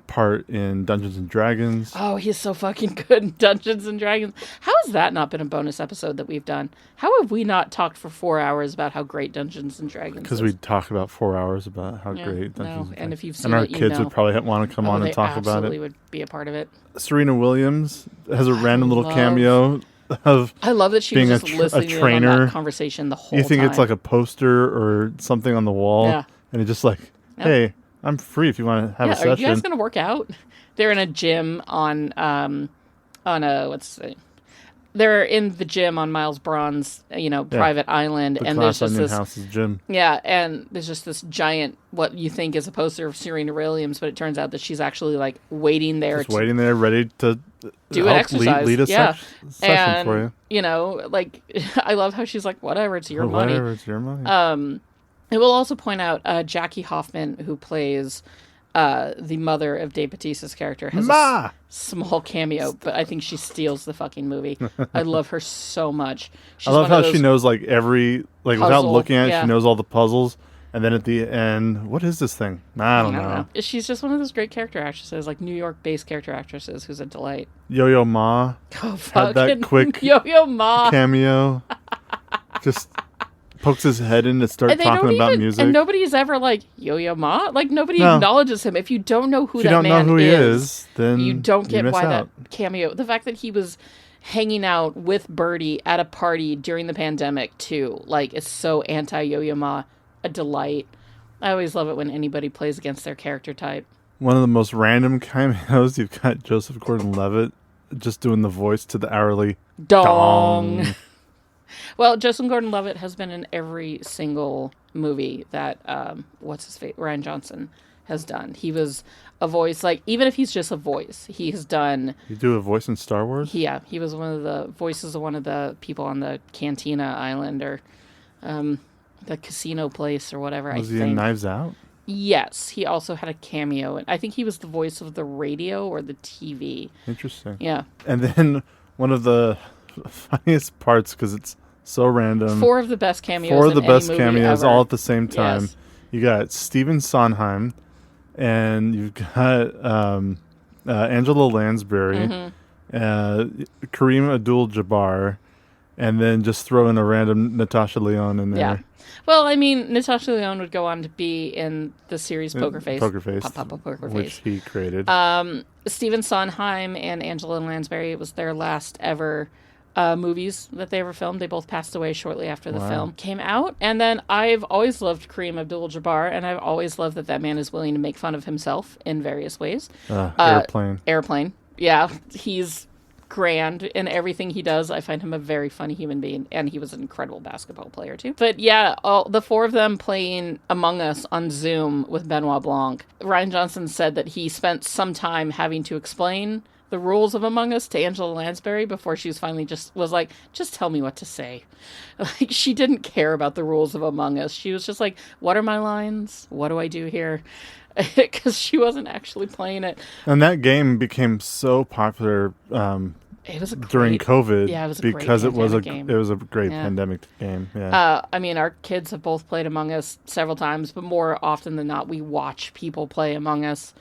part in Dungeons and Dragons. Oh, he's so fucking good in Dungeons and Dragons. How has that not been a bonus episode that we've done? How have we not talked for 4 hours about how great Dungeons and Dragons is? Because we talk about 4 hours about how great Dungeons and Dragons. And if you've seen our it, you kids know. would probably want to come on and talk about it. They absolutely would be a part of it. Serena Williams has a random little cameo of I love that she was being just listening a trainer. in on that conversation the whole time. You think it's like a poster or something on the wall, and it's just like, hey, I'm free if you want to have a session. Are you guys going to work out? They're in a gym on they're in the gym on Miles Braun's, private island, the and there's just this House's gym. Yeah, and there's just this giant, what you think is a poster of Serena Williams, but it turns out that she's actually like waiting there, ready to do an exercise, lead a session for you. Like I love how she's like, whatever, it's your money. Whatever, it's your money. I will also point out Jackie Hoffman, who plays the mother of Dave Bautista's character, has a small cameo, but I think she steals the fucking movie. I love her so much. I love how she knows every without looking at it, she knows all the puzzles. And then at the end, what is this thing? I don't know. She's just one of those great character actresses, like New York-based character actresses, who's a delight. Yo-Yo Ma had that quick Yo-Yo Ma cameo. Just pokes his head in to start talking about music. And nobody's ever like, Yo-Yo Ma? Like, nobody acknowledges him. If you don't know who that man is, then you don't get why out. that cameo... The fact that he was hanging out with Birdie at a party during the pandemic, too. Like, it's so anti-Yo-Yo Ma. A delight. I always love it when anybody plays against their character type. One of the most random cameos, you've got Joseph Gordon-Levitt just doing the voice to the hourly dong. Well, Joseph Gordon-Levitt has been in every single movie that Ryan Johnson has done. He was a voice, even if he's just a voice, he has done... You do a voice in Star Wars? Yeah, he was one of the voices of one of the people on the Cantina Island, or the casino place, or whatever. Was he in Knives Out? Yes, he also had a cameo, and I think he was the voice of the radio or the TV. Interesting. Yeah. And then one of the funniest parts, because it's so random. 4 of the best cameos. Ever. All at the same time. Yes. You got Stephen Sondheim, and you've got Angela Lansbury, Kareem Abdul-Jabbar, and then just throw in a random Natasha Lyonne in there. Yeah. Well, I mean, Natasha Lyonne would go on to be in the series Poker Face. Poker Face. Poker Which Face. he created. Stephen Sondheim and Angela Lansbury, it was their last ever movies that they ever filmed. They both passed away shortly after the film came out. And then I've always loved Kareem Abdul-Jabbar, and I've always loved that man is willing to make fun of himself in various ways. Airplane. Yeah, he's grand in everything he does. I find him a very funny human being, and he was an incredible basketball player too. But yeah, the four of them playing Among Us on Zoom with Benoit Blanc. Rian Johnson said that he spent some time having to explain the rules of Among Us to Angela Lansbury before she was finally just tell me what to say. Like, she didn't care about the rules of Among Us. She was just like, what are my lines? What do I do here? Because she wasn't actually playing it. And that game became so popular It was during COVID. Yeah, it was because it was a game. it was a great pandemic game. Yeah. I mean, our kids have both played Among Us several times, but more often than not, we watch people play Among Us.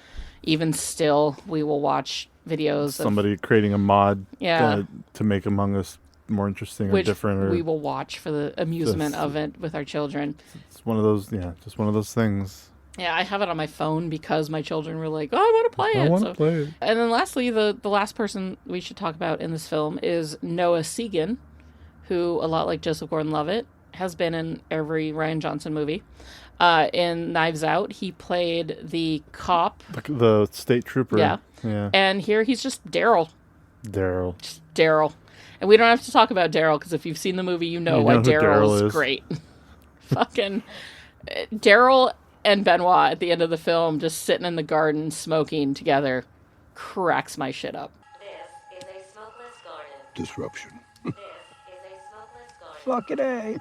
Even still, we will watch videos Somebody creating a mod to make Among Us more interesting or different. Or we will watch for the amusement of it with our children. It's one of those, just one of those things. Yeah, I have it on my phone because my children were like, oh, I want to play it. I want to play it. And then lastly, the last person we should talk about in this film is Noah Segan, who, a lot like Joseph Gordon-Levitt, has been in every Rian Johnson movie. In Knives Out, he played the cop. The state trooper. Yeah. And here he's just Daryl. Just Daryl. And we don't have to talk about Daryl, because if you've seen the movie, you know why Daryl is great. Fucking Daryl and Benoit at the end of the film just sitting in the garden smoking together cracks my shit up. This is a smokeless garden. Disruption. This is a smokeless garden. Fucking A.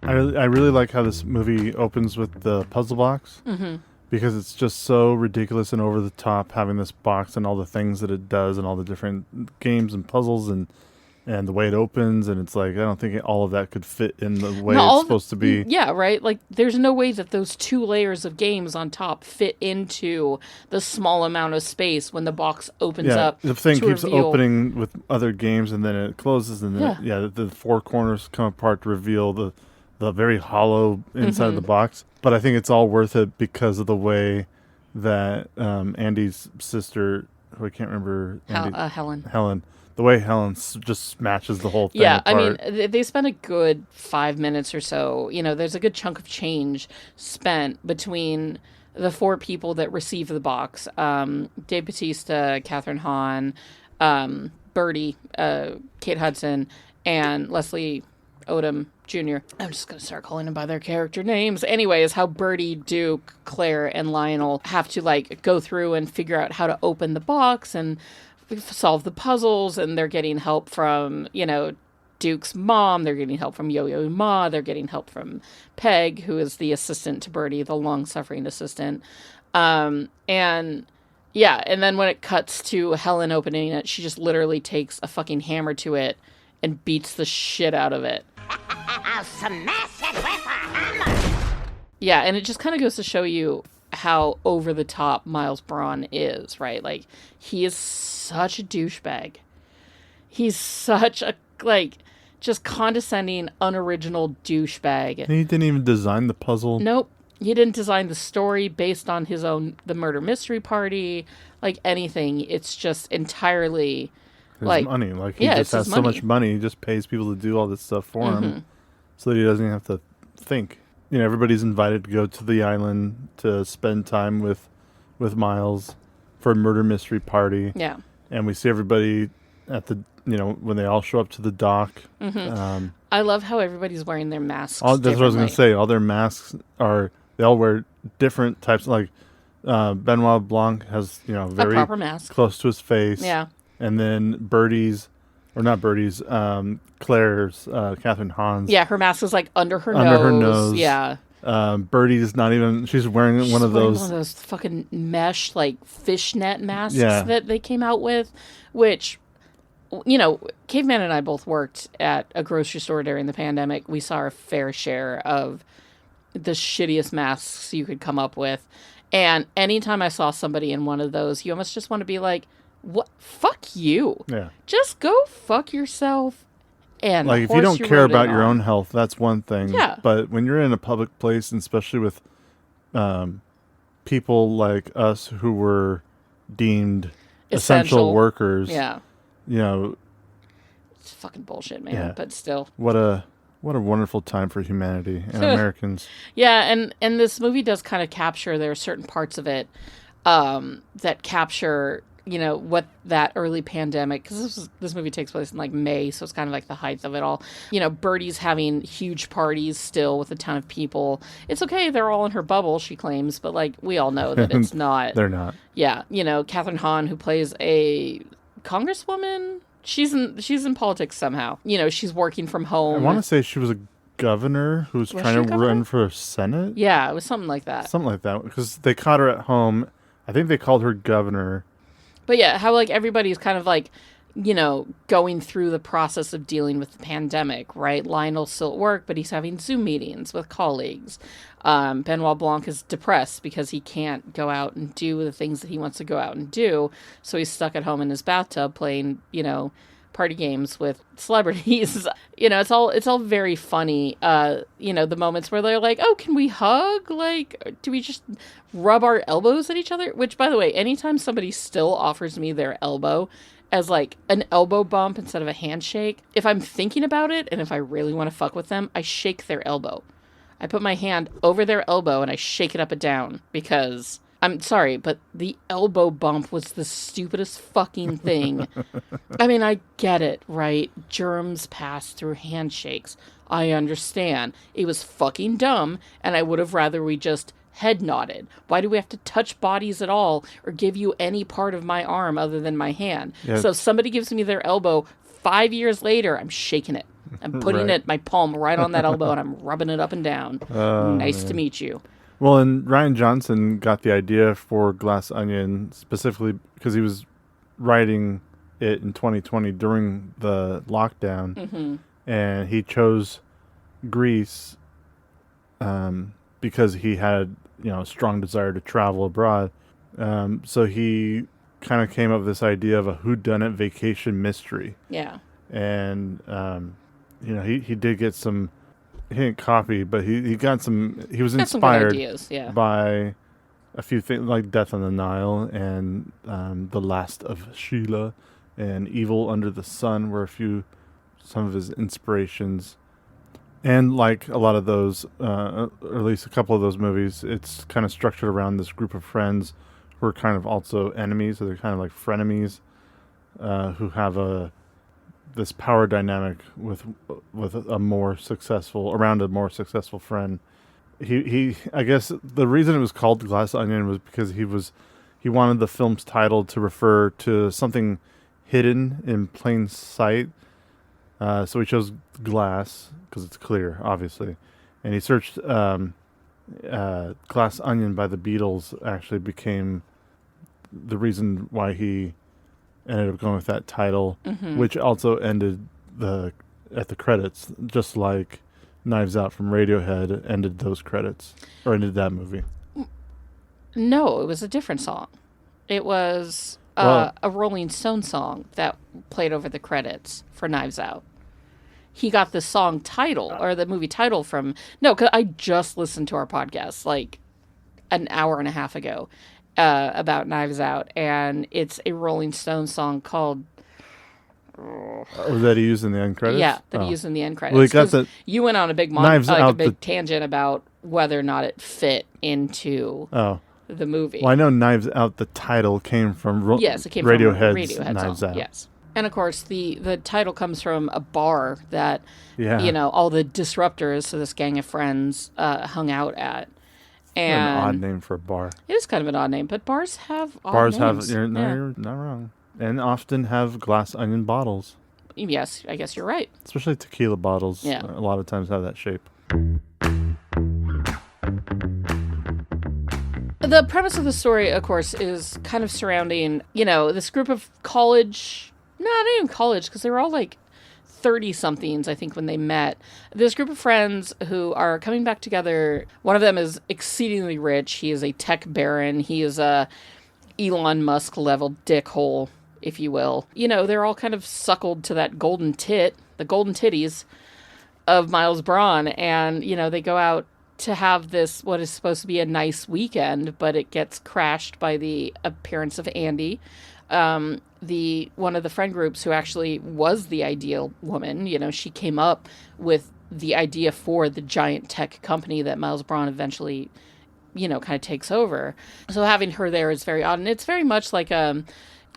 I really like how this movie opens with the puzzle box. Mm-hmm. Because it's just so ridiculous and over the top, having this box and all the things that it does and all the different games and puzzles and the way it opens, and it's like, I don't think all of that could fit in the way it's supposed to be. Yeah, right? Like, there's no way that those 2 layers of games on top fit into the small amount of space when the box opens up. The thing to keeps reveal. opening with other games, and then it closes, and then the 4 corners come apart to reveal the very hollow inside of the box. But I think it's all worth it because of the way that Andy's sister, who I can't remember, Helen. The way Helen just smashes the whole thing apart. I mean, they spend a good 5 minutes or so. You know, there's a good chunk of change spent between the 4 people that receive the box. Dave Bautista, Catherine Hahn, Birdie, Kate Hudson, and Leslie Odom Jr. I'm just going to start calling them by their character names. Anyways, how Birdie, Duke, Claire, and Lionel have to, like, go through and figure out how to open the box and solve the puzzles, and they're getting help from, Duke's mom, they're getting help from Yo-Yo Ma, they're getting help from Peg, who is the assistant to Birdie, the long-suffering assistant. And then when it cuts to Helen opening it, she just literally takes a fucking hammer to it and beats the shit out of it. I'll smash it with a hammer! Yeah, and it just kind of goes to show you how over the top Miles Braun is, right? Like, he is such a douchebag. He's such a, just condescending, unoriginal douchebag. And he didn't even design the puzzle. Nope. He didn't design the story based on the murder mystery party, anything. It's just entirely his money. He just has so much money. He just pays people to do all this stuff for him so that he doesn't even have to think. Everybody's invited to go to the island to spend time with Miles for a murder mystery party. Yeah. And we see everybody at the, when they all show up to the dock. Mm-hmm. I love how everybody's wearing their masks. That's what I was going to say. All their masks they all wear different types. Benoit Blanc has, very a proper mask close to his face. Yeah. And then Claire's, Catherine Hahn's. Yeah, her mask is under her nose. Yeah. Birdie's not even, she's wearing one of those fucking mesh, fishnet masks that they came out with, which, Caveman and I both worked at a grocery store during the pandemic. We saw our fair share of the shittiest masks you could come up with. And anytime I saw somebody in one of those, you almost just want to be like, "What? Fuck you! Yeah. Just go fuck yourself." And like if you don't care about your own health, that's one thing. Yeah. But when you're in a public place, and especially with people like us who were deemed essential workers, yeah, you know, it's fucking bullshit, man. Yeah. But still, what a wonderful time for humanity and Americans. Yeah, and this movie does kind of capture, there are certain parts of it that capture, you know, what that early pandemic, because this movie takes place in like May, so it's kind of like the height of it all. You know, Birdie's having huge parties still with a ton of people. It's okay, they're all in her bubble, she claims, but like we all know that it's not. They're not. Yeah, you know, Catherine Hahn, who plays a congresswoman, she's in politics somehow. You know, she's working from home. I want to say she was a governor who was trying to run for Senate. Yeah, it was something like that. Something like that, because they caught her at home. I think they called her governor. But yeah, how like everybody's kind of like, you know, going through the process of dealing with the pandemic, right? Lionel's still at work, but he's having Zoom meetings with colleagues. Benoit Blanc is depressed because he can't go out and do the things that he wants to go out and do. So he's stuck at home in his bathtub playing, you know, party games with celebrities. You know, it's all very funny. You know, the moments where they're like, "Oh, can we hug? Like, do we just rub our elbows at each other?" Which, by the way, anytime somebody still offers me their elbow as like an elbow bump instead of a handshake, if I'm thinking about it and if I really want to fuck with them, I shake their elbow. I put my hand over their elbow and I shake it up and down, because I'm sorry, but the elbow bump was the stupidest fucking thing. I mean, I get it, right? Germs pass through handshakes. I understand. It was fucking dumb, and I would have rather we just head nodded. Why do we have to touch bodies at all or give you any part of my arm other than my hand? Yeah. So if somebody gives me their elbow 5 years later, I'm shaking it. I'm putting it, my palm right on that elbow, and I'm rubbing it up and down. Nice to meet you. Well, and Rian Johnson got the idea for Glass Onion specifically because he was writing it in 2020 during the lockdown, and he chose Greece because he had, you know, a strong desire to travel abroad. So he kind of came up with this idea of a whodunit vacation mystery. Yeah. And you know, he did get some. He didn't copy, but he got some. He was inspired ideas, yeah, by a few things like Death on the Nile and The Last of Sheila and Evil Under the Sun were some of his inspirations. And like a lot of those, or at least a couple of those movies, it's kind of structured around this group of friends who are kind of also enemies, so they're kind of like frenemies who have this power dynamic with a more successful friend. He I guess the reason it was called Glass Onion was because he wanted the film's title to refer to something hidden in plain sight. So he chose glass because it's clear, obviously. And he searched Glass Onion by the Beatles actually became the reason why he ended up going with that title, which also ended at the credits, just like Knives Out from Radiohead ended those credits, or ended that movie. No, it was a different song. It was a Rolling Stone song that played over the credits for Knives Out. He got the song title, or the movie title from... No, because I just listened to our podcast like an hour and a half ago about Knives Out, and it's a Rolling Stone song called... that he used in the end credits? Yeah, that he used in the end credits. Well, he got the you went on a big tangent about whether or not it fit into the movie. Well, I know Knives Out, the title came from it came Radiohead's from Radiohead Knives song. Out. Yes. And of course, the title comes from a bar that, yeah, you know, all the disruptors, so this gang of friends, hung out at. And an odd name for a bar. It is kind of an odd name, but bars have odd names. You're not wrong. And often have Glass Onion bottles. Yes, I guess you're right. Especially tequila bottles. Yeah. A lot of times have that shape. The premise of the story, of course, is kind of surrounding, you know, this group of college... No, not even college, because they were all like 30-somethings, I think, when they met. This group of friends who are coming back together. One of them is exceedingly rich. He is a tech baron. He is a Elon Musk level dickhole, if you will. You know, they're all kind of suckled to that golden titties of Miles Braun. And, you know, they go out to have this, what is supposed to be a nice weekend, but it gets crashed by the appearance of Andy. One of the friend groups who actually was the ideal woman, you know, she came up with the idea for the giant tech company that Miles Braun eventually, you know, kind of takes over. So having her there is very odd. And it's very much like,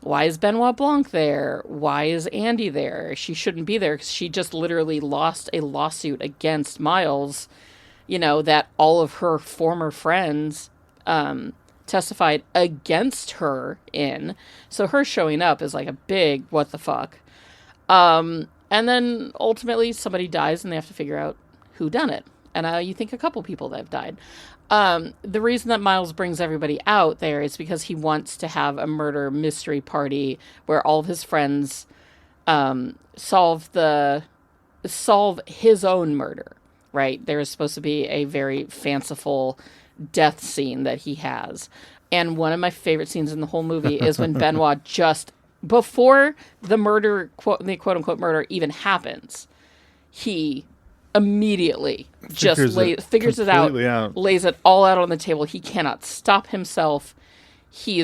why is Benoit Blanc there? Why is Andy there? She shouldn't be there because she just literally lost a lawsuit against Miles, you know, that all of her former friends, testified against her in. So her showing up is like a big what the fuck. And then ultimately somebody dies and they have to figure out who done it. And you think a couple people that have died. The reason that Miles brings everybody out there is because he wants to have a murder mystery party where all of his friends solve his own murder, right? There is supposed to be a very fanciful death scene that he has. And one of my favorite scenes in the whole movie is when Benoit just, before the murder, the quote-unquote murder even happens, he immediately figures it out, lays it all out on the table. He cannot stop himself. He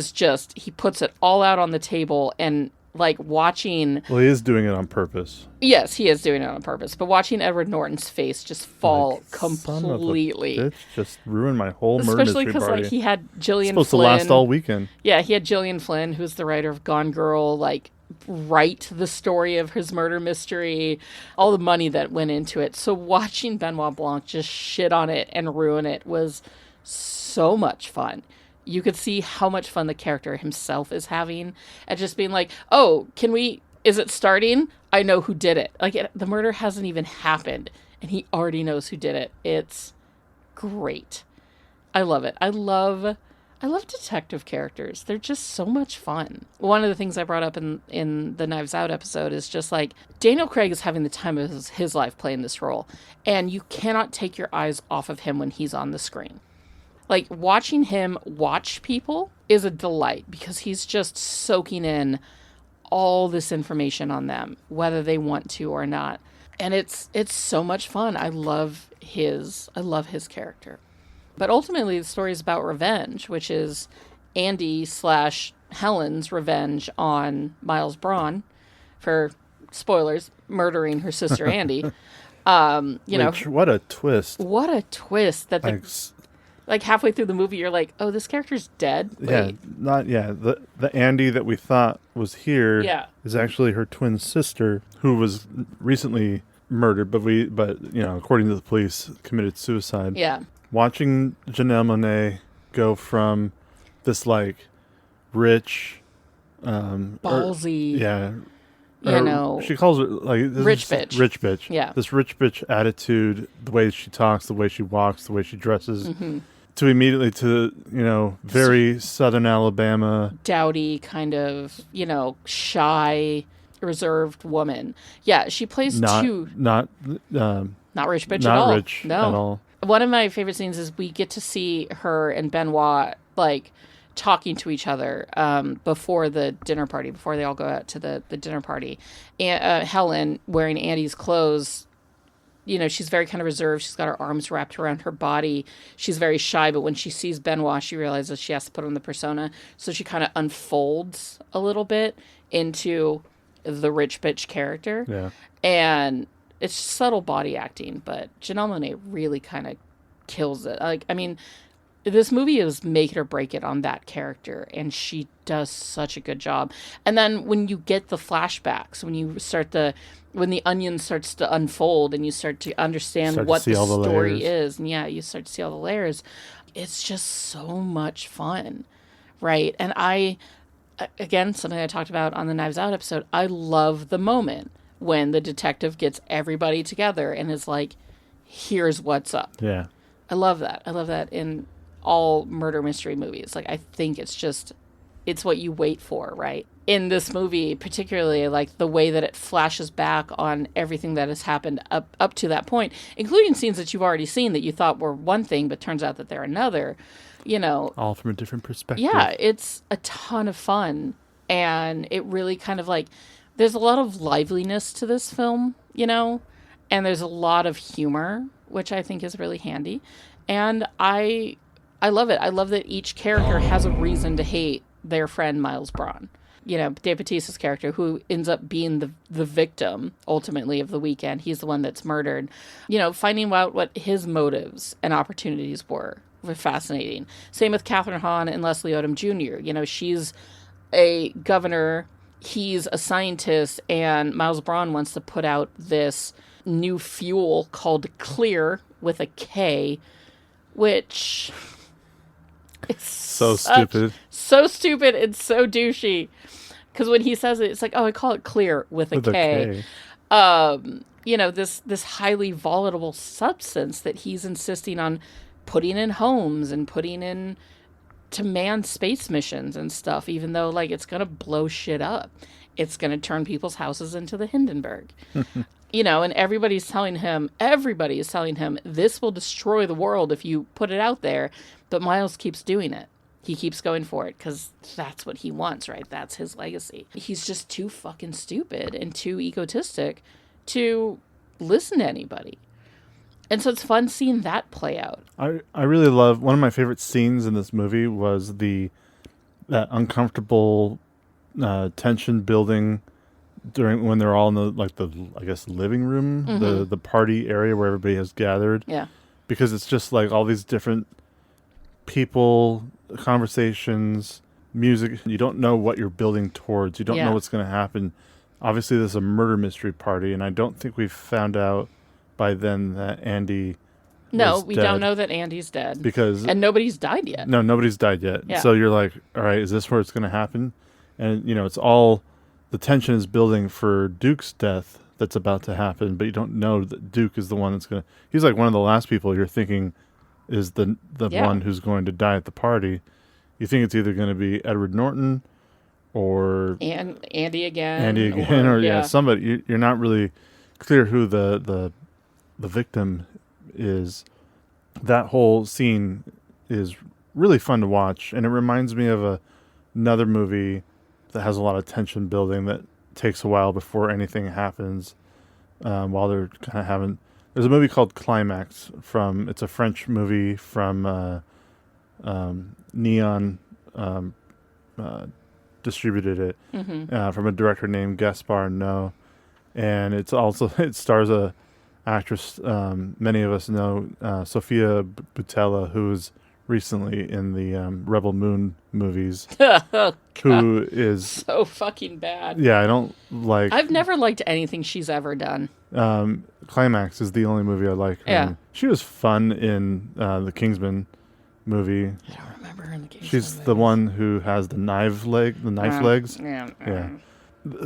puts it all out on the table, and like watching... Well, he is doing it on purpose. Yes, he is doing it on purpose. But watching Edward Norton's face just fall completely. Son of a bitch, just ruined my whole murder Especially mystery because party. like he had Gillian supposed Flynn. to last all weekend. Yeah, he had Gillian Flynn, who's the writer of Gone Girl, like write the story of his murder mystery, all the money that went into it. So watching Benoit Blanc just shit on it and ruin it was so much fun. You could see how much fun the character himself is having at just being like, oh, is it starting? I know who did it. Like, the murder hasn't even happened, and he already knows who did it. It's great. I love it. I love detective characters. They're just so much fun. One of the things I brought up in the Knives Out episode is just like, Daniel Craig is having the time of his life playing this role, and you cannot take your eyes off of him when he's on the screen. Like, watching him watch people is a delight because he's just soaking in all this information on them, whether they want to or not. And it's so much fun. I love his character. But ultimately, the story is about revenge, which is Andy/Helen's revenge on Miles Braun for, spoilers, murdering her sister Andy. What a twist. What a twist that like halfway through the movie, you're like, oh, this character's dead? Wait. The Andy that we thought was here is actually her twin sister who was recently murdered, but according to the police, committed suicide. Yeah. Watching Janelle Monáe go from this like rich, ballsy, she calls it like rich bitch. Rich bitch. Yeah. This rich bitch attitude, the way she talks, the way she walks, the way she dresses. Mm-hmm. To immediately to, very Southern Alabama. Dowdy, kind of, shy, reserved woman. Yeah, she plays not rich bitch at all. Not rich at all. One of my favorite scenes is we get to see her and Benoit, like, talking to each other before the dinner party, before they all go out to the dinner party. And Helen, wearing Andy's clothes, she's very kind of reserved. She's got her arms wrapped around her body. She's very shy, but when she sees Benoit, she realizes she has to put on the persona. So she kind of unfolds a little bit into the rich bitch character. Yeah. And it's subtle body acting, but Janelle Monáe really kind of kills it. Like, I mean, this movie is make it or break it on that character, and she does such a good job. And then when you get the flashbacks, when the onion starts to unfold and you start to understand what the story is, and you start to see all the layers, it's just so much fun, right? And again, something I talked about on the Knives Out episode, I love the moment when the detective gets everybody together and is like, here's what's up. Yeah. I love that. I love that in all murder mystery movies. Like, I think it's just it's what you wait for, right? In this movie, particularly, like the way that it flashes back on everything that has happened up to that point, including scenes that you've already seen that you thought were one thing, but turns out that they're another, you know. All from a different perspective. Yeah, it's a ton of fun. And it really kind of like, there's a lot of liveliness to this film, you know, and there's a lot of humor, which I think is really handy. And I love it. I love that each character has a reason to hate their friend Miles Braun. You know, Dave Bautista's character, who ends up being the victim, ultimately, of the weekend. He's the one that's murdered. You know, finding out what his motives and opportunities were fascinating. Same with Catherine Hahn and Leslie Odom Jr. You know, she's a governor, he's a scientist, and Miles Braun wants to put out this new fuel called Clear, with a K, which... It's so stupid. So stupid and so douchey. Because when he says it, it's like, oh, I call it Clear with a K. You know, this highly volatile substance that he's insisting on putting in homes and putting in to manned space missions and stuff, even though, like, it's going to blow shit up. It's going to turn people's houses into the Hindenburg. You know, and everybody is telling him, this will destroy the world if you put it out there. But Miles keeps doing it. He keeps going for it because that's what he wants, right? That's his legacy. He's just too fucking stupid and too egotistic to listen to anybody. And so it's fun seeing that play out. I really love, one of my favorite scenes in this movie was that uncomfortable tension building when they're all in the living room, the party area where everybody has gathered. Yeah. Because it's just like all these different people, conversations, music. You don't know what you're building towards. You don't know what's going to happen. Obviously, this is a murder mystery party, and I don't think we've found out by then that Andy we don't know that Andy's dead. And nobody's died yet. No, nobody's died yet. Yeah. So you're like, all right, is this where it's going to happen? And, you know, it's all, the tension is building for Duke's death that's about to happen, but you don't know that Duke is the one that's going to, he's like one of the last people you're thinking is the one who's going to die at the party. You think it's either going to be Edward Norton or Andy again, or somebody. You're not really clear who the victim is. That whole scene is really fun to watch, and it reminds me of another movie that has a lot of tension building that takes a while before anything happens. While they're kind of having, there's a movie called Climax it's a French movie from Neon distributed it from a director named Gaspar Noé, and it stars a actress many of us know, Sofia Boutella, who's recently in the Rebel Moon movies. Who is so fucking bad. Yeah, I don't like. I've never liked anything she's ever done. Climax is the only movie I like her in. She was fun in the Kingsman movie. I don't remember her in the Kingsman She's movies. the one who has the knife legs. Yeah.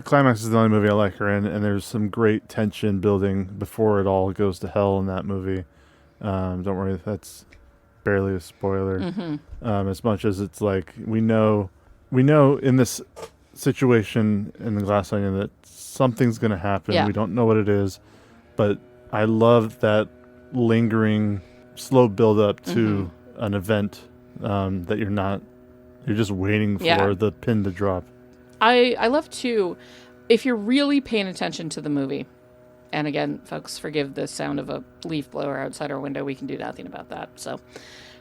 Climax is the only movie I like her in, and there's some great tension building before it all goes to hell in that movie. Don't worry, that's barely a spoiler. As much as it's like we know in this situation in the Glass Onion that something's going to happen. Yeah. We don't know what it is, but I love that lingering, slow build up to an event that you're just waiting for the pin to drop. I love too, if you're really paying attention to the movie, and again, folks, forgive the sound of a leaf blower outside our window. We can do nothing about that. So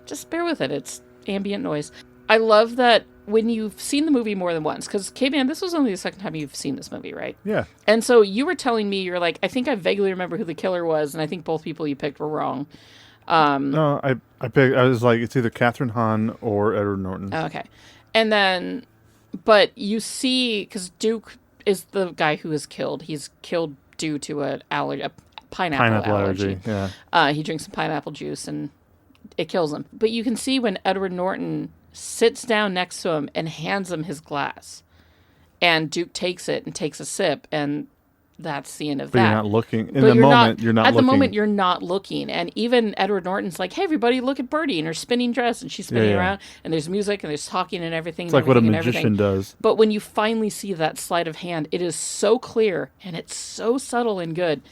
just bear with it. It's ambient noise. I love that when you've seen the movie more than once, because Caveman, this was only the second time you've seen this movie, right? Yeah. And so you were telling me, you're like, I think I vaguely remember who the killer was, and I think both people you picked were wrong. No, I was like, it's either Catherine Hahn or Edward Norton. Okay. And then, but you see, because Duke is the guy who is killed. He's killed due to a pineapple allergy. Yeah. He drinks some pineapple juice and it kills him. But you can see when Edward Norton sits down next to him and hands him his glass, and Duke takes it and takes a sip, and that's the end of But that. you're not looking. In But the you're moment, you're not at looking. the moment, you're not looking. And even Edward Norton's like, hey, everybody, look at Birdie in her spinning dress. And she's spinning around. And there's music and there's talking and everything. It's like what a magician does. But when you finally see that sleight of hand, it is so clear and it's so subtle and good.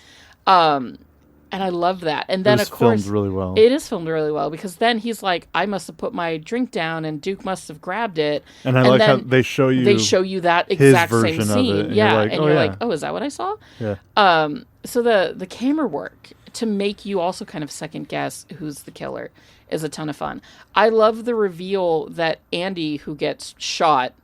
And I love that. And then, of course, filmed really well. It is filmed really well because then he's like, I must have put my drink down and Duke must have grabbed it. And I like how they show you that exact same version of scene. it, and yeah. you're like, oh, is that what I saw? Yeah. So the camera work to make you also kind of second guess who's the killer is a ton of fun. I love the reveal that Andy, who gets shot,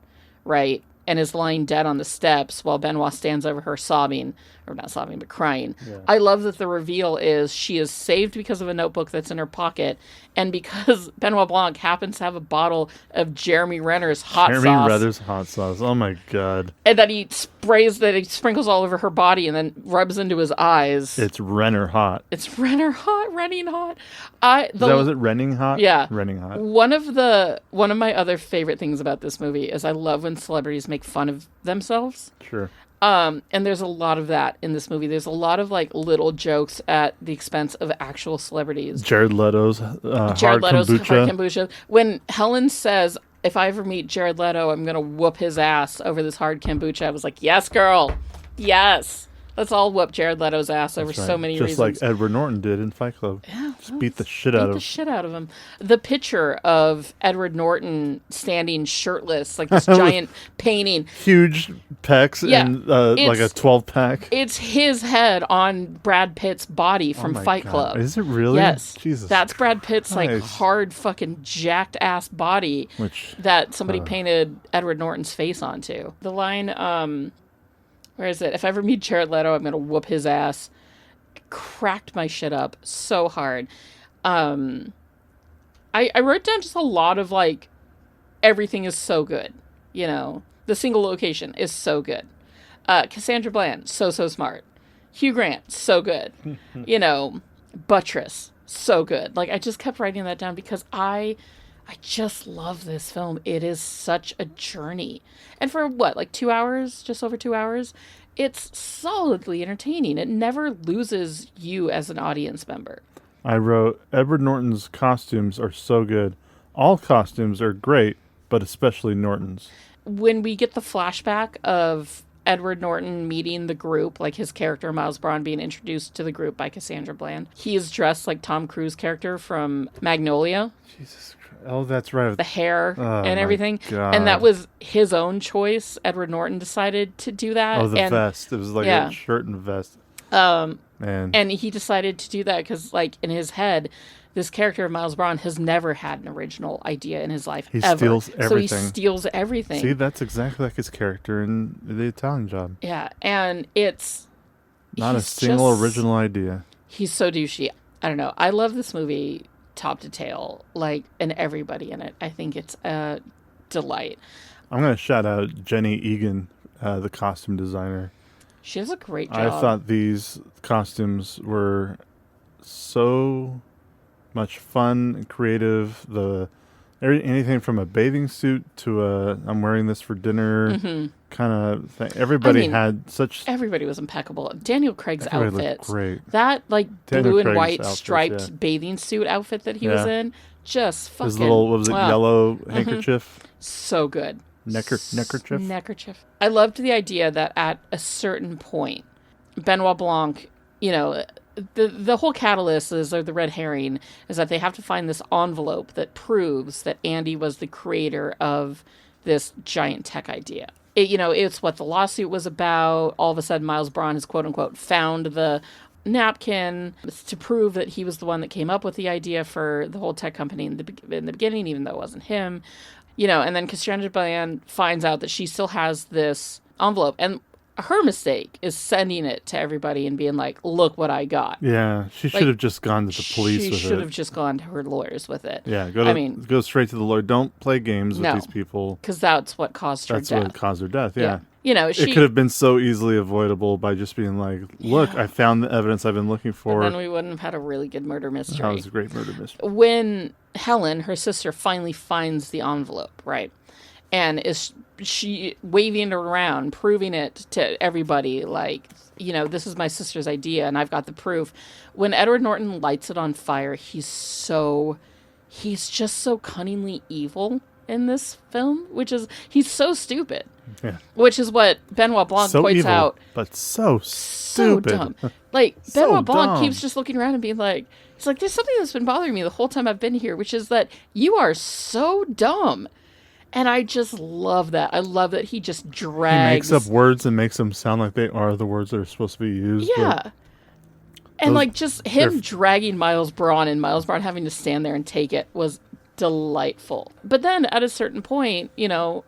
right, and is lying dead on the steps while Benoit stands over her sobbing, or not sobbing, but crying. Yeah. I love that the reveal is she is saved because of a notebook that's in her pocket, and because Benoit Blanc happens to have a bottle of Jeremy Renner's hot sauce. Jeremy Renner's hot sauce. Oh my God. And that he sprinkles all over her body and then rubs into his eyes. It's Renner hot. It's Renner hot, Renning hot. Was it Renning hot? Yeah. Renning hot. One of my other favorite things about this movie is I love when celebrities make fun of themselves. Sure. And there's a lot of that in this movie. There's a lot of like little jokes at the expense of actual celebrities. Jared Leto's hard kombucha. When Helen says, if I ever meet Jared Leto, I'm going to whoop his ass over this hard kombucha, I was like, yes, girl. Yes. Let's all whoop Jared Leto's ass over so many reasons. Just like Edward Norton did in Fight Club. Yeah, just beat the shit out of him. The picture of Edward Norton standing shirtless, like this giant painting. Huge pecs and like a 12-pack. It's his head on Brad Pitt's body from Fight Club. Is it really? Yes. Jesus. That's Brad Pitt's like hard fucking jacked ass body that somebody painted Edward Norton's face onto. The line, where is it? If I ever meet Jared Leto, I'm going to whoop his ass. Cracked my shit up so hard. I wrote down just a lot of like, everything is so good. You know, the single location is so good. Cassandra Bland, so smart. Hugh Grant, so good. You know, Buttress, so good. Like, I just kept writing that down because I just love this film. It is such a journey. And for what, like 2 hours, just over 2 hours, it's solidly entertaining. It never loses you as an audience member. I wrote, Edward Norton's costumes are so good. All costumes are great, but especially Norton's. When we get the flashback of Edward Norton meeting the group, like his character Miles Braun being introduced to the group by Cassandra Bland, he is dressed like Tom Cruise's character from Magnolia. Jesus Christ. Oh, that's right. The hair and everything. God. And that was his own choice. Edward Norton decided to do that. Oh, the vest. It was like a shirt and vest. And he decided to do that because, like, in his head, this character of Miles Braun has never had an original idea in his life. He ever. steals everything. So he steals everything. See, that's exactly like his character in The Italian Job. Yeah, and it's... Not a single original idea. He's so douchey. I don't know. I love this movie top to tail, like, and everybody in it. I think it's a delight. I'm going to shout out Jenny Egan, the costume designer. She does a great job. I thought these costumes were so much fun and creative. Anything from a bathing suit to I'm wearing this for dinner kind of thing. Everybody was impeccable. Daniel Craig's outfit, great. That like Daniel blue and Craig's white outfits, striped bathing suit outfit that he was in, just fucking his little yellow handkerchief. So good. Neckerchief. I loved the idea that at a certain point, Benoit Blanc, you know, the whole catalyst is, or the red herring, is that they have to find this envelope that proves that Andy was the creator of this giant tech idea. It's what the lawsuit was about. All of a sudden, Miles Braun has, quote unquote, found the napkin to prove that he was the one that came up with the idea for the whole tech company in the beginning, even though it wasn't him. And then Cassandra Bland finds out that she still has this envelope. And her mistake is sending it to everybody and being like, look what I got. Yeah, she should have just gone to the police with it. She should have just gone to her lawyers with it. Yeah, go straight to the lawyer. Don't play games with these people. Because that's what caused her death. That's what caused her death, yeah. It could have been so easily avoidable by just being like, look, I found the evidence I've been looking for. And then we wouldn't have had a really good murder mystery. That was a great murder mystery. When Helen, her sister, finally finds the envelope, right? and is she waving it around, proving it to everybody, like, you know, this is my sister's idea and I've got the proof. When Edward Norton lights it on fire, he's just so cunningly evil in this film, he's so stupid. Yeah. Which is what Benoit Blanc points evil, out. But so stupid. So dumb. Like, So Benoit Blanc dumb. keeps just looking around and being like, it's like, there's something that's been bothering me the whole time I've been here, which is that you are so dumb. And I just love that. I love that he just drags. He makes up words and makes them sound like they are the words that are supposed to be used. Yeah. And like just him dragging Miles Braun and Miles Braun having to stand there and take it was delightful. But then at a certain point, you know,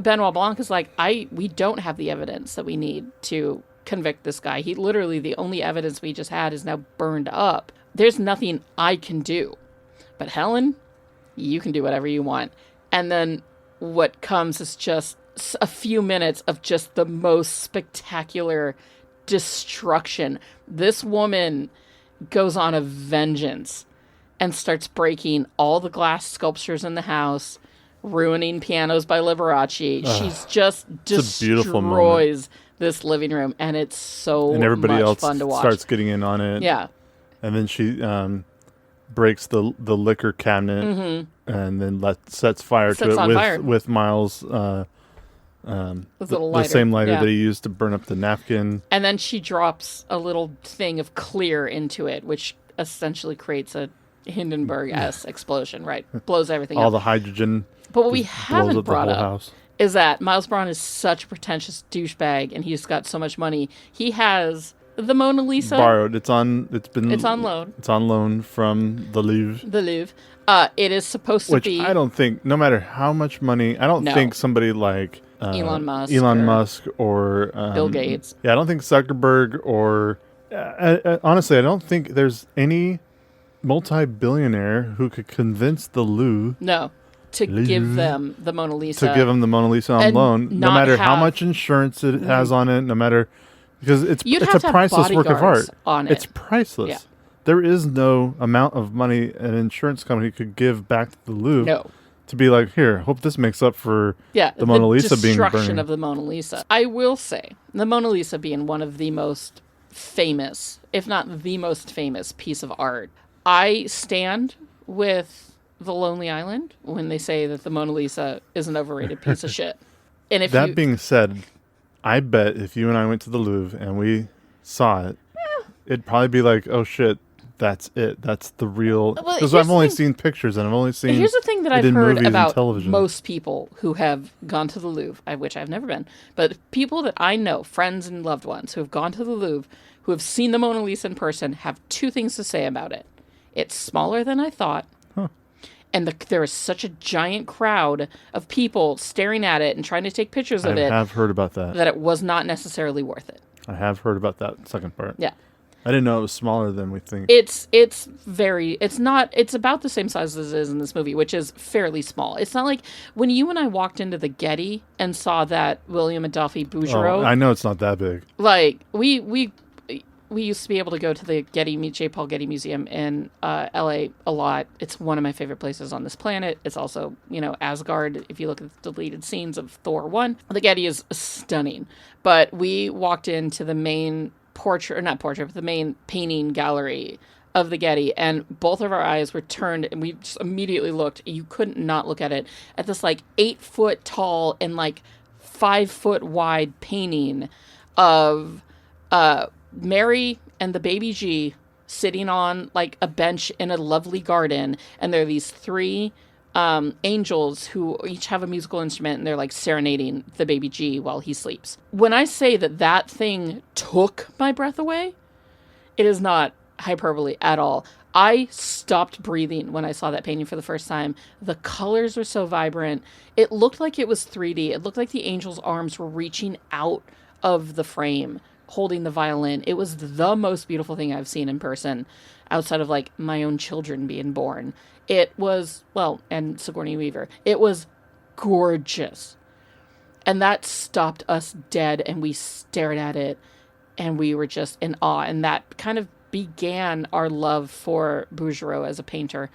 Benoit Blanc is like, we don't have the evidence that we need to convict this guy. He literally, the only evidence we just had is now burned up. There's nothing I can do. But Helen, you can do whatever you want. And then what comes is just a few minutes of just the most spectacular destruction. This woman goes on a vengeance and starts breaking all the glass sculptures in the house, ruining pianos by Liberace. She's just destroys this living room, and it's so and everybody much else fun to watch. Starts getting in on it. Yeah. And then she breaks the liquor cabinet and then sets fire to it with Miles' the same lighter that he used to burn up the napkin. And then she drops a little thing of clear into it, which essentially creates a Hindenburg-esque explosion, right? Blows everything up. All the hydrogen. But what we haven't brought up house. Is that Miles Braun is such a pretentious douchebag, and he's got so much money. He has the Mona Lisa borrowed. It's on loan. It's on loan from the Louvre. The Louvre. It is supposed to be. Which I don't think, no matter how much money, I don't think somebody like Elon Musk or Bill Gates. Yeah, I don't think Zuckerberg or honestly, I don't think there's any multi-billionaire who could convince the Louvre. To give them the Mona Lisa. To give them the Mona Lisa on loan, no matter how much insurance it has on it, no matter, because it's a priceless work of art. It's priceless. Yeah. There is no amount of money an insurance company could give back to the Louvre to be like, here, hope this makes up for the Mona Lisa being burned. Destruction of the Mona Lisa. I will say, the Mona Lisa being one of the most famous, if not the most famous piece of art. I stand with The Lonely Island when they say that the Mona Lisa is an overrated piece of shit. And if that being said, I bet if you and I went to the Louvre and we saw it, it'd probably be like, oh shit, that's it. That's the real. Because I've only seen pictures and I've only seen. Here's the thing that I've heard about most people who have gone to the Louvre, which I've never been, but people that I know, friends and loved ones who have gone to the Louvre, who have seen the Mona Lisa in person, have two things to say about it. It's smaller than I thought. And there is such a giant crowd of people staring at it and trying to take pictures of it. I have heard about that. That it was not necessarily worth it. I have heard about that second part. Yeah. I didn't know it was smaller than we think. It's about the same size as it is in this movie, which is fairly small. It's not like when you and I walked into the Getty and saw that William Adolphe Bouguereau. I know it's not that big. Like, we used to be able to go to the J. Paul Getty Museum in LA a lot. It's one of my favorite places on this planet. It's also, Asgard. If you look at the deleted scenes of Thor 1, the Getty is stunning. But we walked into the main the main painting gallery of the Getty, and both of our eyes were turned, and we just immediately looked. You couldn't not look at it, at this 8-foot tall and 5-foot wide painting of Mary and the baby G sitting on a bench in a lovely garden, and there are these 3 angels who each have a musical instrument, and they're serenading the baby G while he sleeps. When I say that thing took my breath away, it is not hyperbole at all. I stopped breathing when I saw that painting for the first time. The colors were so vibrant. It looked like it was 3D. It looked like the angel's arms were reaching out of the frame, holding the violin. It was the most beautiful thing I've seen in person outside of my own children being born. It was, and Sigourney Weaver. It was gorgeous. And that stopped us dead, and we stared at it, and we were just in awe. And that kind of began our love for Bouguereau as a painter.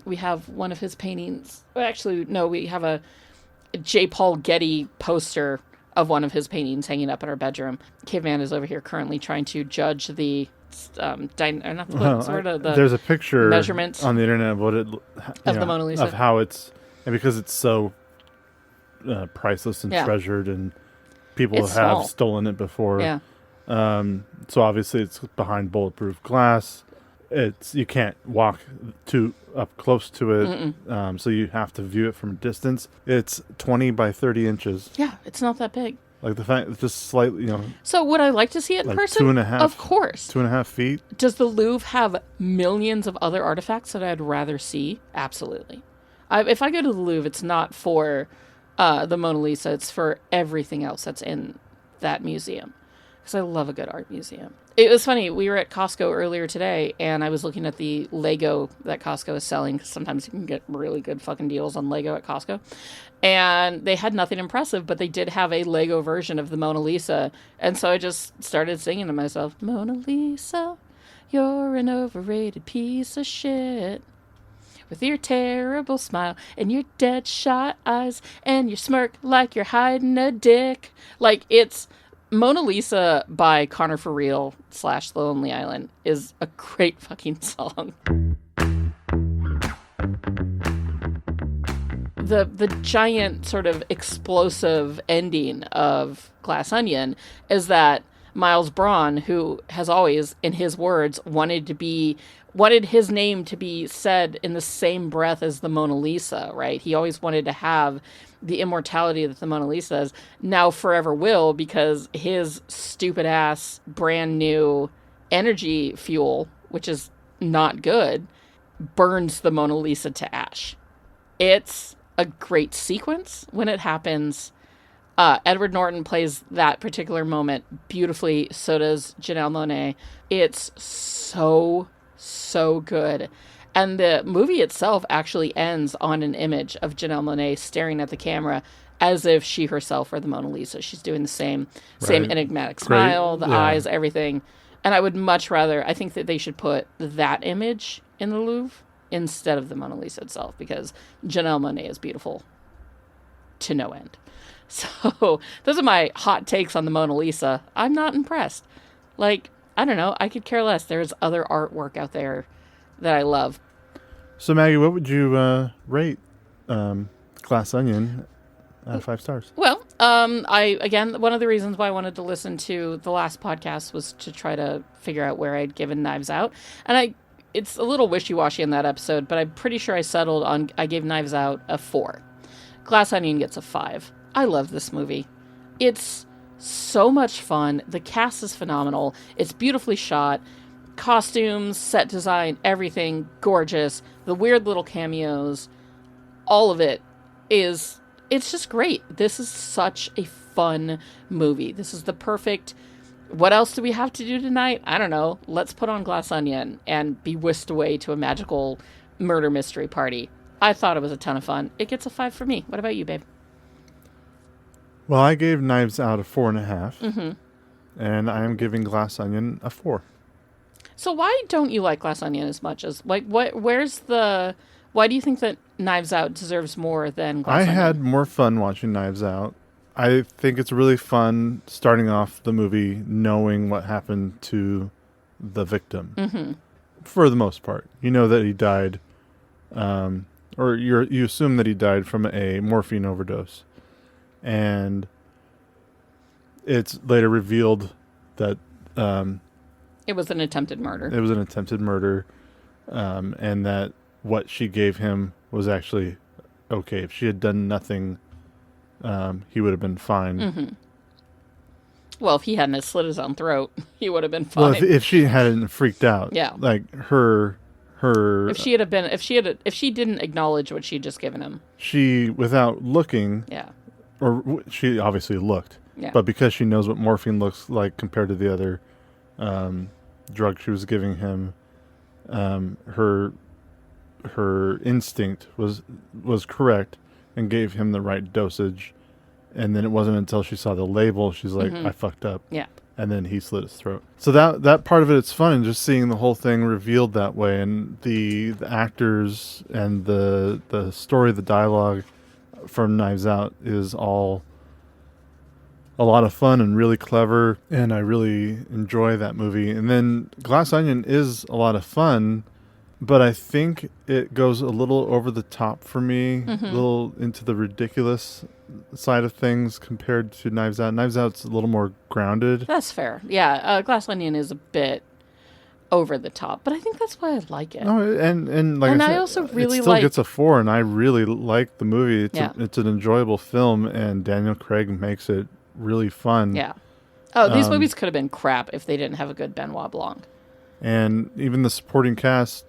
We have one of his paintings. Actually, no, we have J. Paul Getty poster of one of his paintings hanging up in our bedroom. Caveman is over here currently trying to judge the there's a picture measurements on the internet of what the Mona Lisa, of how it's, and because it's so priceless and treasured, and people It's have small. stolen it before. Yeah. So obviously it's behind bulletproof glass. You can't walk up close to it, so you have to view it from a distance. It's 20 by 30 inches. Yeah, it's not that big. Like the fact, it's just slightly, So would I like to see it in like person? 2.5. Of course. 2.5 feet. Does the Louvre have millions of other artifacts that I'd rather see? Absolutely. If I go to the Louvre, it's not for the Mona Lisa. It's for everything else that's in that museum. Because I love a good art museum. It was funny. We were at Costco earlier today, and I was looking at the Lego that Costco is selling, because sometimes you can get really good fucking deals on Lego at Costco. And they had nothing impressive, but they did have a Lego version of the Mona Lisa. And so I just started singing to myself, Mona Lisa, you're an overrated piece of shit. With your terrible smile and your dead shot eyes and your smirk like you're hiding a dick. Like, it's Mona Lisa by Connor For Real / The Lonely Island is a great fucking song. The giant sort of explosive ending of Glass Onion is that Miles Braun, who has always, in his words, wanted his name to be said in the same breath as the Mona Lisa, right? He always wanted to have the immortality that the Mona Lisa is, now forever will, because his stupid ass brand new energy fuel, which is not good, burns the Mona Lisa to ash. It's a great sequence when it happens. Edward Norton plays that particular moment beautifully. So does Janelle Monáe. It's so good. And the movie itself actually ends on an image of Janelle Monáe staring at the camera as if she herself were the Mona Lisa. She's doing the same enigmatic smile, the eyes, everything. And I would much rather, I think that they should put that image in the Louvre instead of the Mona Lisa itself, because Janelle Monáe is beautiful to no end. So those are my hot takes on the Mona Lisa. I'm not impressed. Like, I don't know. I could care less. There's other artwork out there that I love. So Maggie, what would you rate Glass Onion out of 5 stars? Well, again, one of the reasons why I wanted to listen to the last podcast was to try to figure out where I'd given Knives Out. And it's a little wishy-washy in that episode, but I'm pretty sure I settled on, I gave Knives Out a 4. Glass Onion gets a 5. I love this movie. It's so much fun. The cast is phenomenal. It's beautifully shot. Costumes, set design, everything gorgeous. The weird little cameos, all of it it's just great. This is such a fun movie. This is the perfect, what else do we have to do tonight? I don't know. Let's put on Glass Onion and be whisked away to a magical murder mystery party. I thought it was a ton of fun. It gets a 5 for me. What about you, babe? Well, I gave Knives Out a 4.5, and I am giving Glass Onion a 4. So why don't you like Glass Onion as much as, like, why do you think that Knives Out deserves more than Glass Onion? I had more fun watching Knives Out. I think it's really fun starting off the movie knowing what happened to the victim. For the most part. You know that he died, or you assume that he died from a morphine overdose. And it's later revealed that it was an attempted murder. It was an attempted murder, and that what she gave him was actually okay. If she had done nothing, he would have been fine. Well, if he hadn't slit his own throat, he would have been fine. Well, if she hadn't freaked out, Yeah. like her. If she didn't acknowledge what she'd just given him, she, without looking, yeah, or she obviously looked, yeah, but because she knows what morphine looks like compared to the other drug she was giving him, her instinct was correct and gave him the right dosage. And then it wasn't until she saw the label she's like, I fucked up. Yeah. And then he slit his throat. So that part of it's fun, just seeing the whole thing revealed that way, and the actors and the story, the dialogue, from Knives Out is all a lot of fun and really clever, and I really enjoy that movie. And then Glass Onion is a lot of fun, but I think it goes a little over the top for me, a little into the ridiculous side of things compared to Knives Out. Knives Out's a little more grounded. That's fair. Yeah, Glass Onion is a bit over the top, but I think that's why I like it. No, and like I also really it still like. gets a 4, and I really like the movie. It's Yeah. it's an enjoyable film, and Daniel Craig makes it really fun. Yeah. Oh, these movies could have been crap if they didn't have a good Benoit Blanc. And even the supporting cast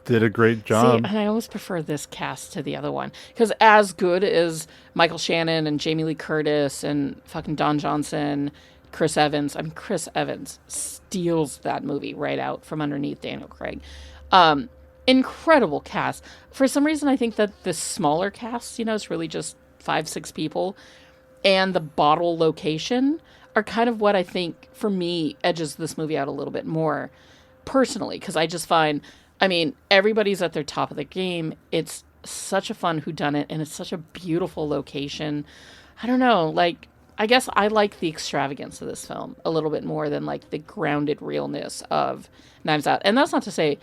did a great job. See, and I always prefer this cast to the other one. Because as good as Michael Shannon and Jamie Lee Curtis and fucking Don Johnson, Chris Evans steals that movie right out from underneath Daniel Craig. Incredible cast. For some reason, I think that the smaller cast, it's really just 5-6 people, and the bottle location are kind of what I think, for me, edges this movie out a little bit more personally. Because I just find, everybody's at their top of the game. It's such a fun whodunit, and it's such a beautiful location. I don't know, I guess I like the extravagance of this film a little bit more than, the grounded realness of Knives Out. And that's not to say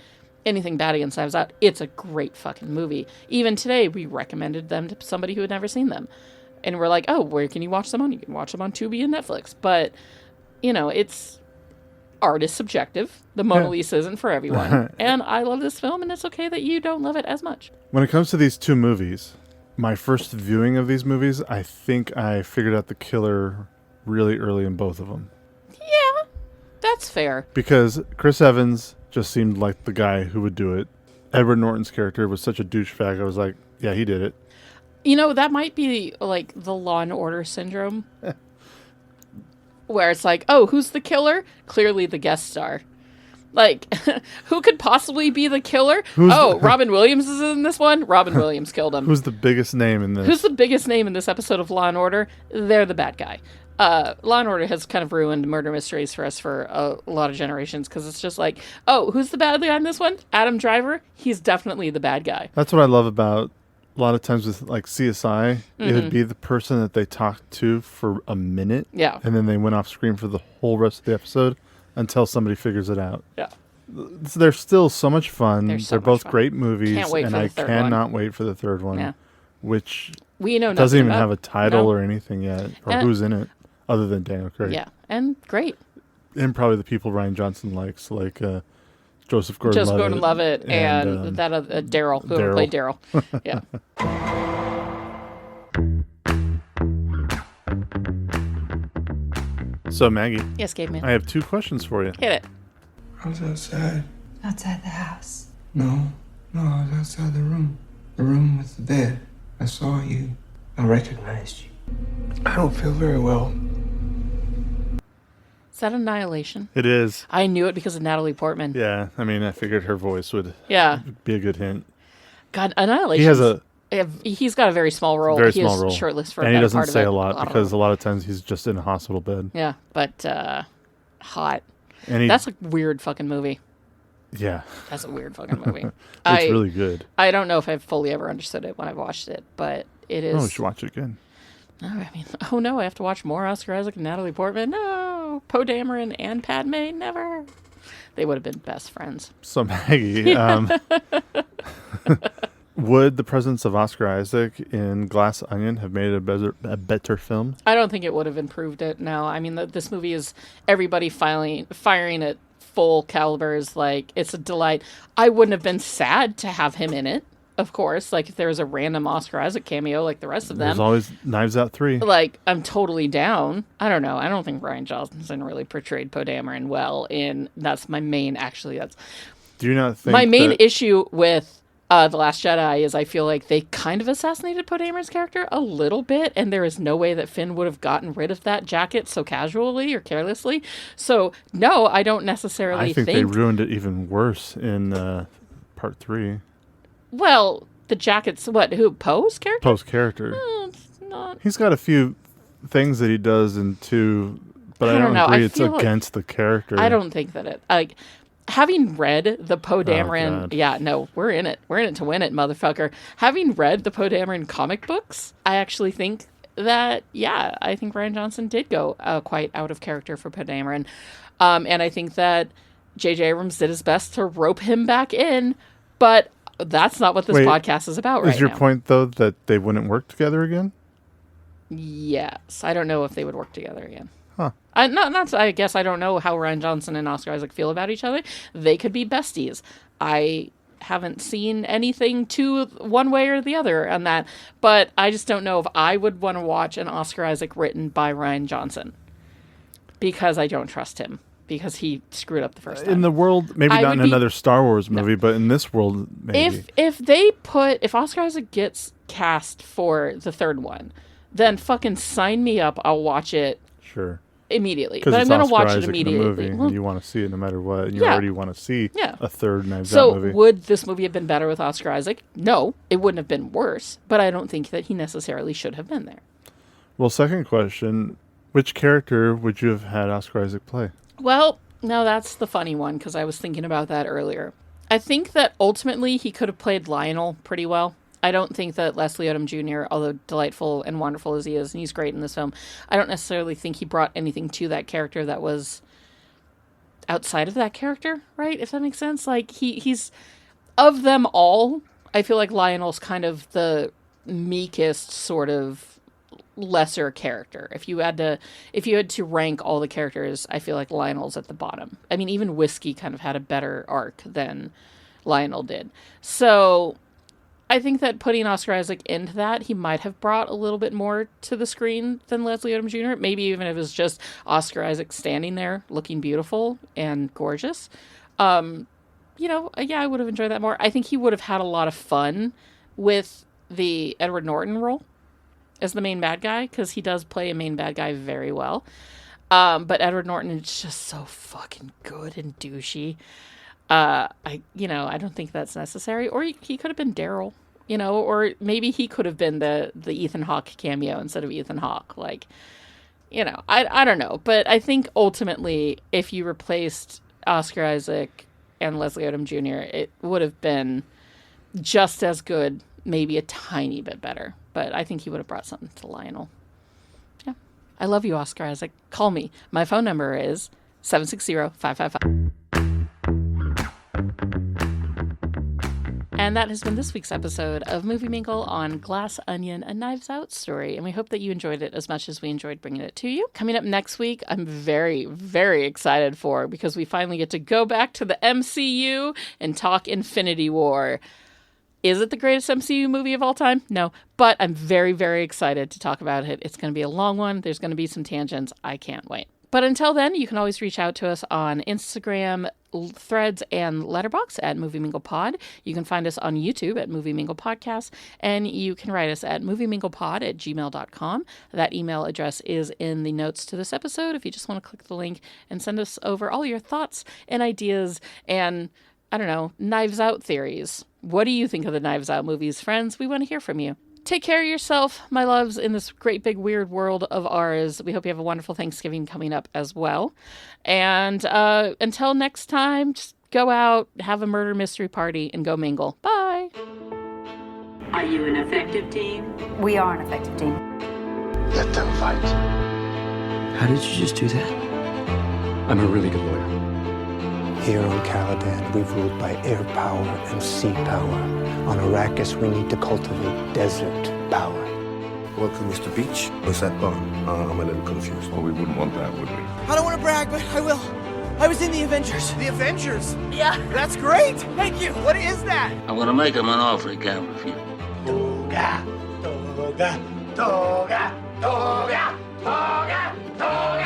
anything bad against Knives Out. It's a great fucking movie. Even today, we recommended them to somebody who had never seen them. And we're like, oh, where can you watch them on? You can watch them on Tubi and Netflix. But, it's art is subjective. The Mona Lisa isn't for everyone. And I love this film, and it's okay that you don't love it as much. When it comes to these two movies, my first viewing of these movies, I think I figured out the killer really early in both of them. Yeah, that's fair. Because Chris Evans just seemed like the guy who would do it. Edward Norton's character was such a douchebag. I was like, yeah, he did it. That might be the Law and Order syndrome. Where it's like, oh, who's the killer? Clearly the guest star. Who could possibly be the killer? Robin Williams is in this one. Robin Williams killed him. Who's the biggest name in this? Who's the biggest name in this episode of Law and Order? They're the bad guy. Law and Order has kind of ruined murder mysteries for us for a lot of generations, because it's just like, oh, who's the bad guy in this one? Adam Driver? He's definitely the bad guy. That's what I love about a lot of times with CSI. It would be the person that they talked to for a minute. Yeah. And then they went off screen for the whole rest of the episode until somebody figures it out. Yeah. They're still so much fun. They're both fun. great movies. Can't wait and for the I third cannot wait for the third one. Yeah. Which doesn't even have a title or anything yet, or who's in it, other than Daniel Craig. Yeah, and great. And probably the people Rian Johnson likes, like Joseph Gordon-Levitt. And that Daryl, who played Daryl. Yeah. So, Maggie. Yes, Caveman. I have 2 questions for you. Hit it. I was outside. Outside the house? No, I was outside the room. The room with the bed. I saw you. I recognized you. I don't feel very well. Is that Annihilation? It is. I knew it because of Natalie Portman. Yeah, I figured her voice would be a good hint. God, Annihilation. He's got a very small role. Very small role. Shirtless for and he doesn't part say of it. a lot because a lot of times he's just in a hospital bed. Yeah, but hot. And that's a weird fucking movie. Yeah. That's a weird fucking movie. It's really good. I don't know if I've fully ever understood it when I've watched it, but it is. Oh, you should watch it again. No, I have to watch more Oscar Isaac and Natalie Portman. No, Poe Dameron and Padme, never. They would have been best friends. So, Maggie, would the presence of Oscar Isaac in Glass Onion have made it a better film? I don't think it would have improved it, no. This movie is everybody firing at full calibers. It's a delight. I wouldn't have been sad to have him in it, of course. If there was a random Oscar Isaac cameo like the rest of them. There's always Knives Out 3. I'm totally down. I don't know. I don't think Rian Johnson really portrayed Poe Dameron well, and that's my main, Do you not think my main issue with The Last Jedi is I feel like they kind of assassinated Poe Dameron's character a little bit, and there is no way that Finn would have gotten rid of that jacket so casually or carelessly. So, no, I don't necessarily think... I think they ruined it even worse in Part 3. Well, the jacket's who? Poe's character? Poe's character. It's not... He's got a few things that he does in 2, but I don't agree it's against the character. I don't think that it... having read the Poe Dameron, God. yeah, no, we're in it. We're in it to win it, motherfucker. Having read the Poe Dameron comic books, I actually think that, yeah, I think Rian Johnson did go quite out of character for Poe Dameron. And I think that J.J. Abrams did his best to rope him back in, but that's not what this podcast is about right now. Is your point, though, that they wouldn't work together again? Yes. I don't know if they would work together again. Huh. I guess I don't know how Rian Johnson and Oscar Isaac feel about each other. They could be besties. I haven't seen anything to one way or the other on that, but I just don't know if I would want to watch an Oscar Isaac written by Rian Johnson, because I don't trust him, because he screwed up the first time. In the world, maybe not in another Star Wars movie, but in this world, maybe. If Oscar Isaac gets cast for the third one, then fucking sign me up. I'll watch it. Sure. Immediately. Because I'm going to watch it immediately. Movie, and you want to see it no matter what. And you already want to see a third Knives Out movie. So would this movie have been better with Oscar Isaac? No, it wouldn't have been worse, but I don't think that he necessarily should have been there. Well, second question, which character would you have had Oscar Isaac play? Well, no, that's the funny one, because I was thinking about that earlier. I think that ultimately he could have played Lionel pretty well. I don't think that Leslie Odom Jr., although delightful and wonderful as he is, and he's great in this film, I don't necessarily think he brought anything to that character that was outside of that character, right? If that makes sense. Like, he's, of them all, I feel like Lionel's kind of the meekest sort of lesser character. If you had to rank all the characters, I feel like Lionel's at the bottom. I mean, even Whiskey kind of had a better arc than Lionel did. So I think that putting Oscar Isaac into that, he might have brought a little bit more to the screen than Leslie Odom Jr. Maybe even if it was just Oscar Isaac standing there looking beautiful and gorgeous. I would have enjoyed that more. I think he would have had a lot of fun with the Edward Norton role as the main bad guy, because he does play a main bad guy very well. But Edward Norton is just so fucking good and douchey. I don't think that's necessary. Or he could have been Daryl, or maybe he could have been the Ethan Hawke cameo instead of Ethan Hawke. I don't know. But I think ultimately, if you replaced Oscar Isaac and Leslie Odom Jr., it would have been just as good, maybe a tiny bit better. But I think he would have brought something to Lionel. Yeah. I love you, Oscar Isaac. Call me. My phone number is 760-555. And that has been this week's episode of Movie Mingle on Glass Onion, a Knives Out story. And we hope that you enjoyed it as much as we enjoyed bringing it to you. Coming up next week, I'm very, very excited for, because we finally get to go back to the MCU and talk Infinity War. Is it the greatest MCU movie of all time? No. But I'm very, very excited to talk about it. It's going to be a long one. There's going to be some tangents. I can't wait. But until then, you can always reach out to us on Instagram, Threads, and Letterboxd at MovieMinglePod. You can find us on YouTube at MovieMinglePodcast, and you can write us at movieminglepod@gmail.com. That email address is in the notes to this episode if you just want to click the link and send us over all your thoughts and ideas and, I don't know, Knives Out theories. What do you think of the Knives Out movies, friends? We want to hear from you. Take care of yourself, my loves, in this great big weird world of ours. We hope you have a wonderful Thanksgiving coming up as well. And until next time, just go out, have a murder mystery party, and go mingle. Bye. Are you an effective team? We are an effective team. Let them fight. How did you just do that? I'm a really good lawyer. Here on Caladan, we've ruled by air power and sea power. On Arrakis, we need to cultivate desert power. Welcome, Mr. Beach. What's that bar? I'm a little confused. Well, we wouldn't want that, would we? I don't want to brag, but I will. I was in the Avengers. The Avengers? Yeah. That's great. Thank you. What is that? I'm going to make him an offer he can't refuse. Toga, toga, toga, toga, toga, toga.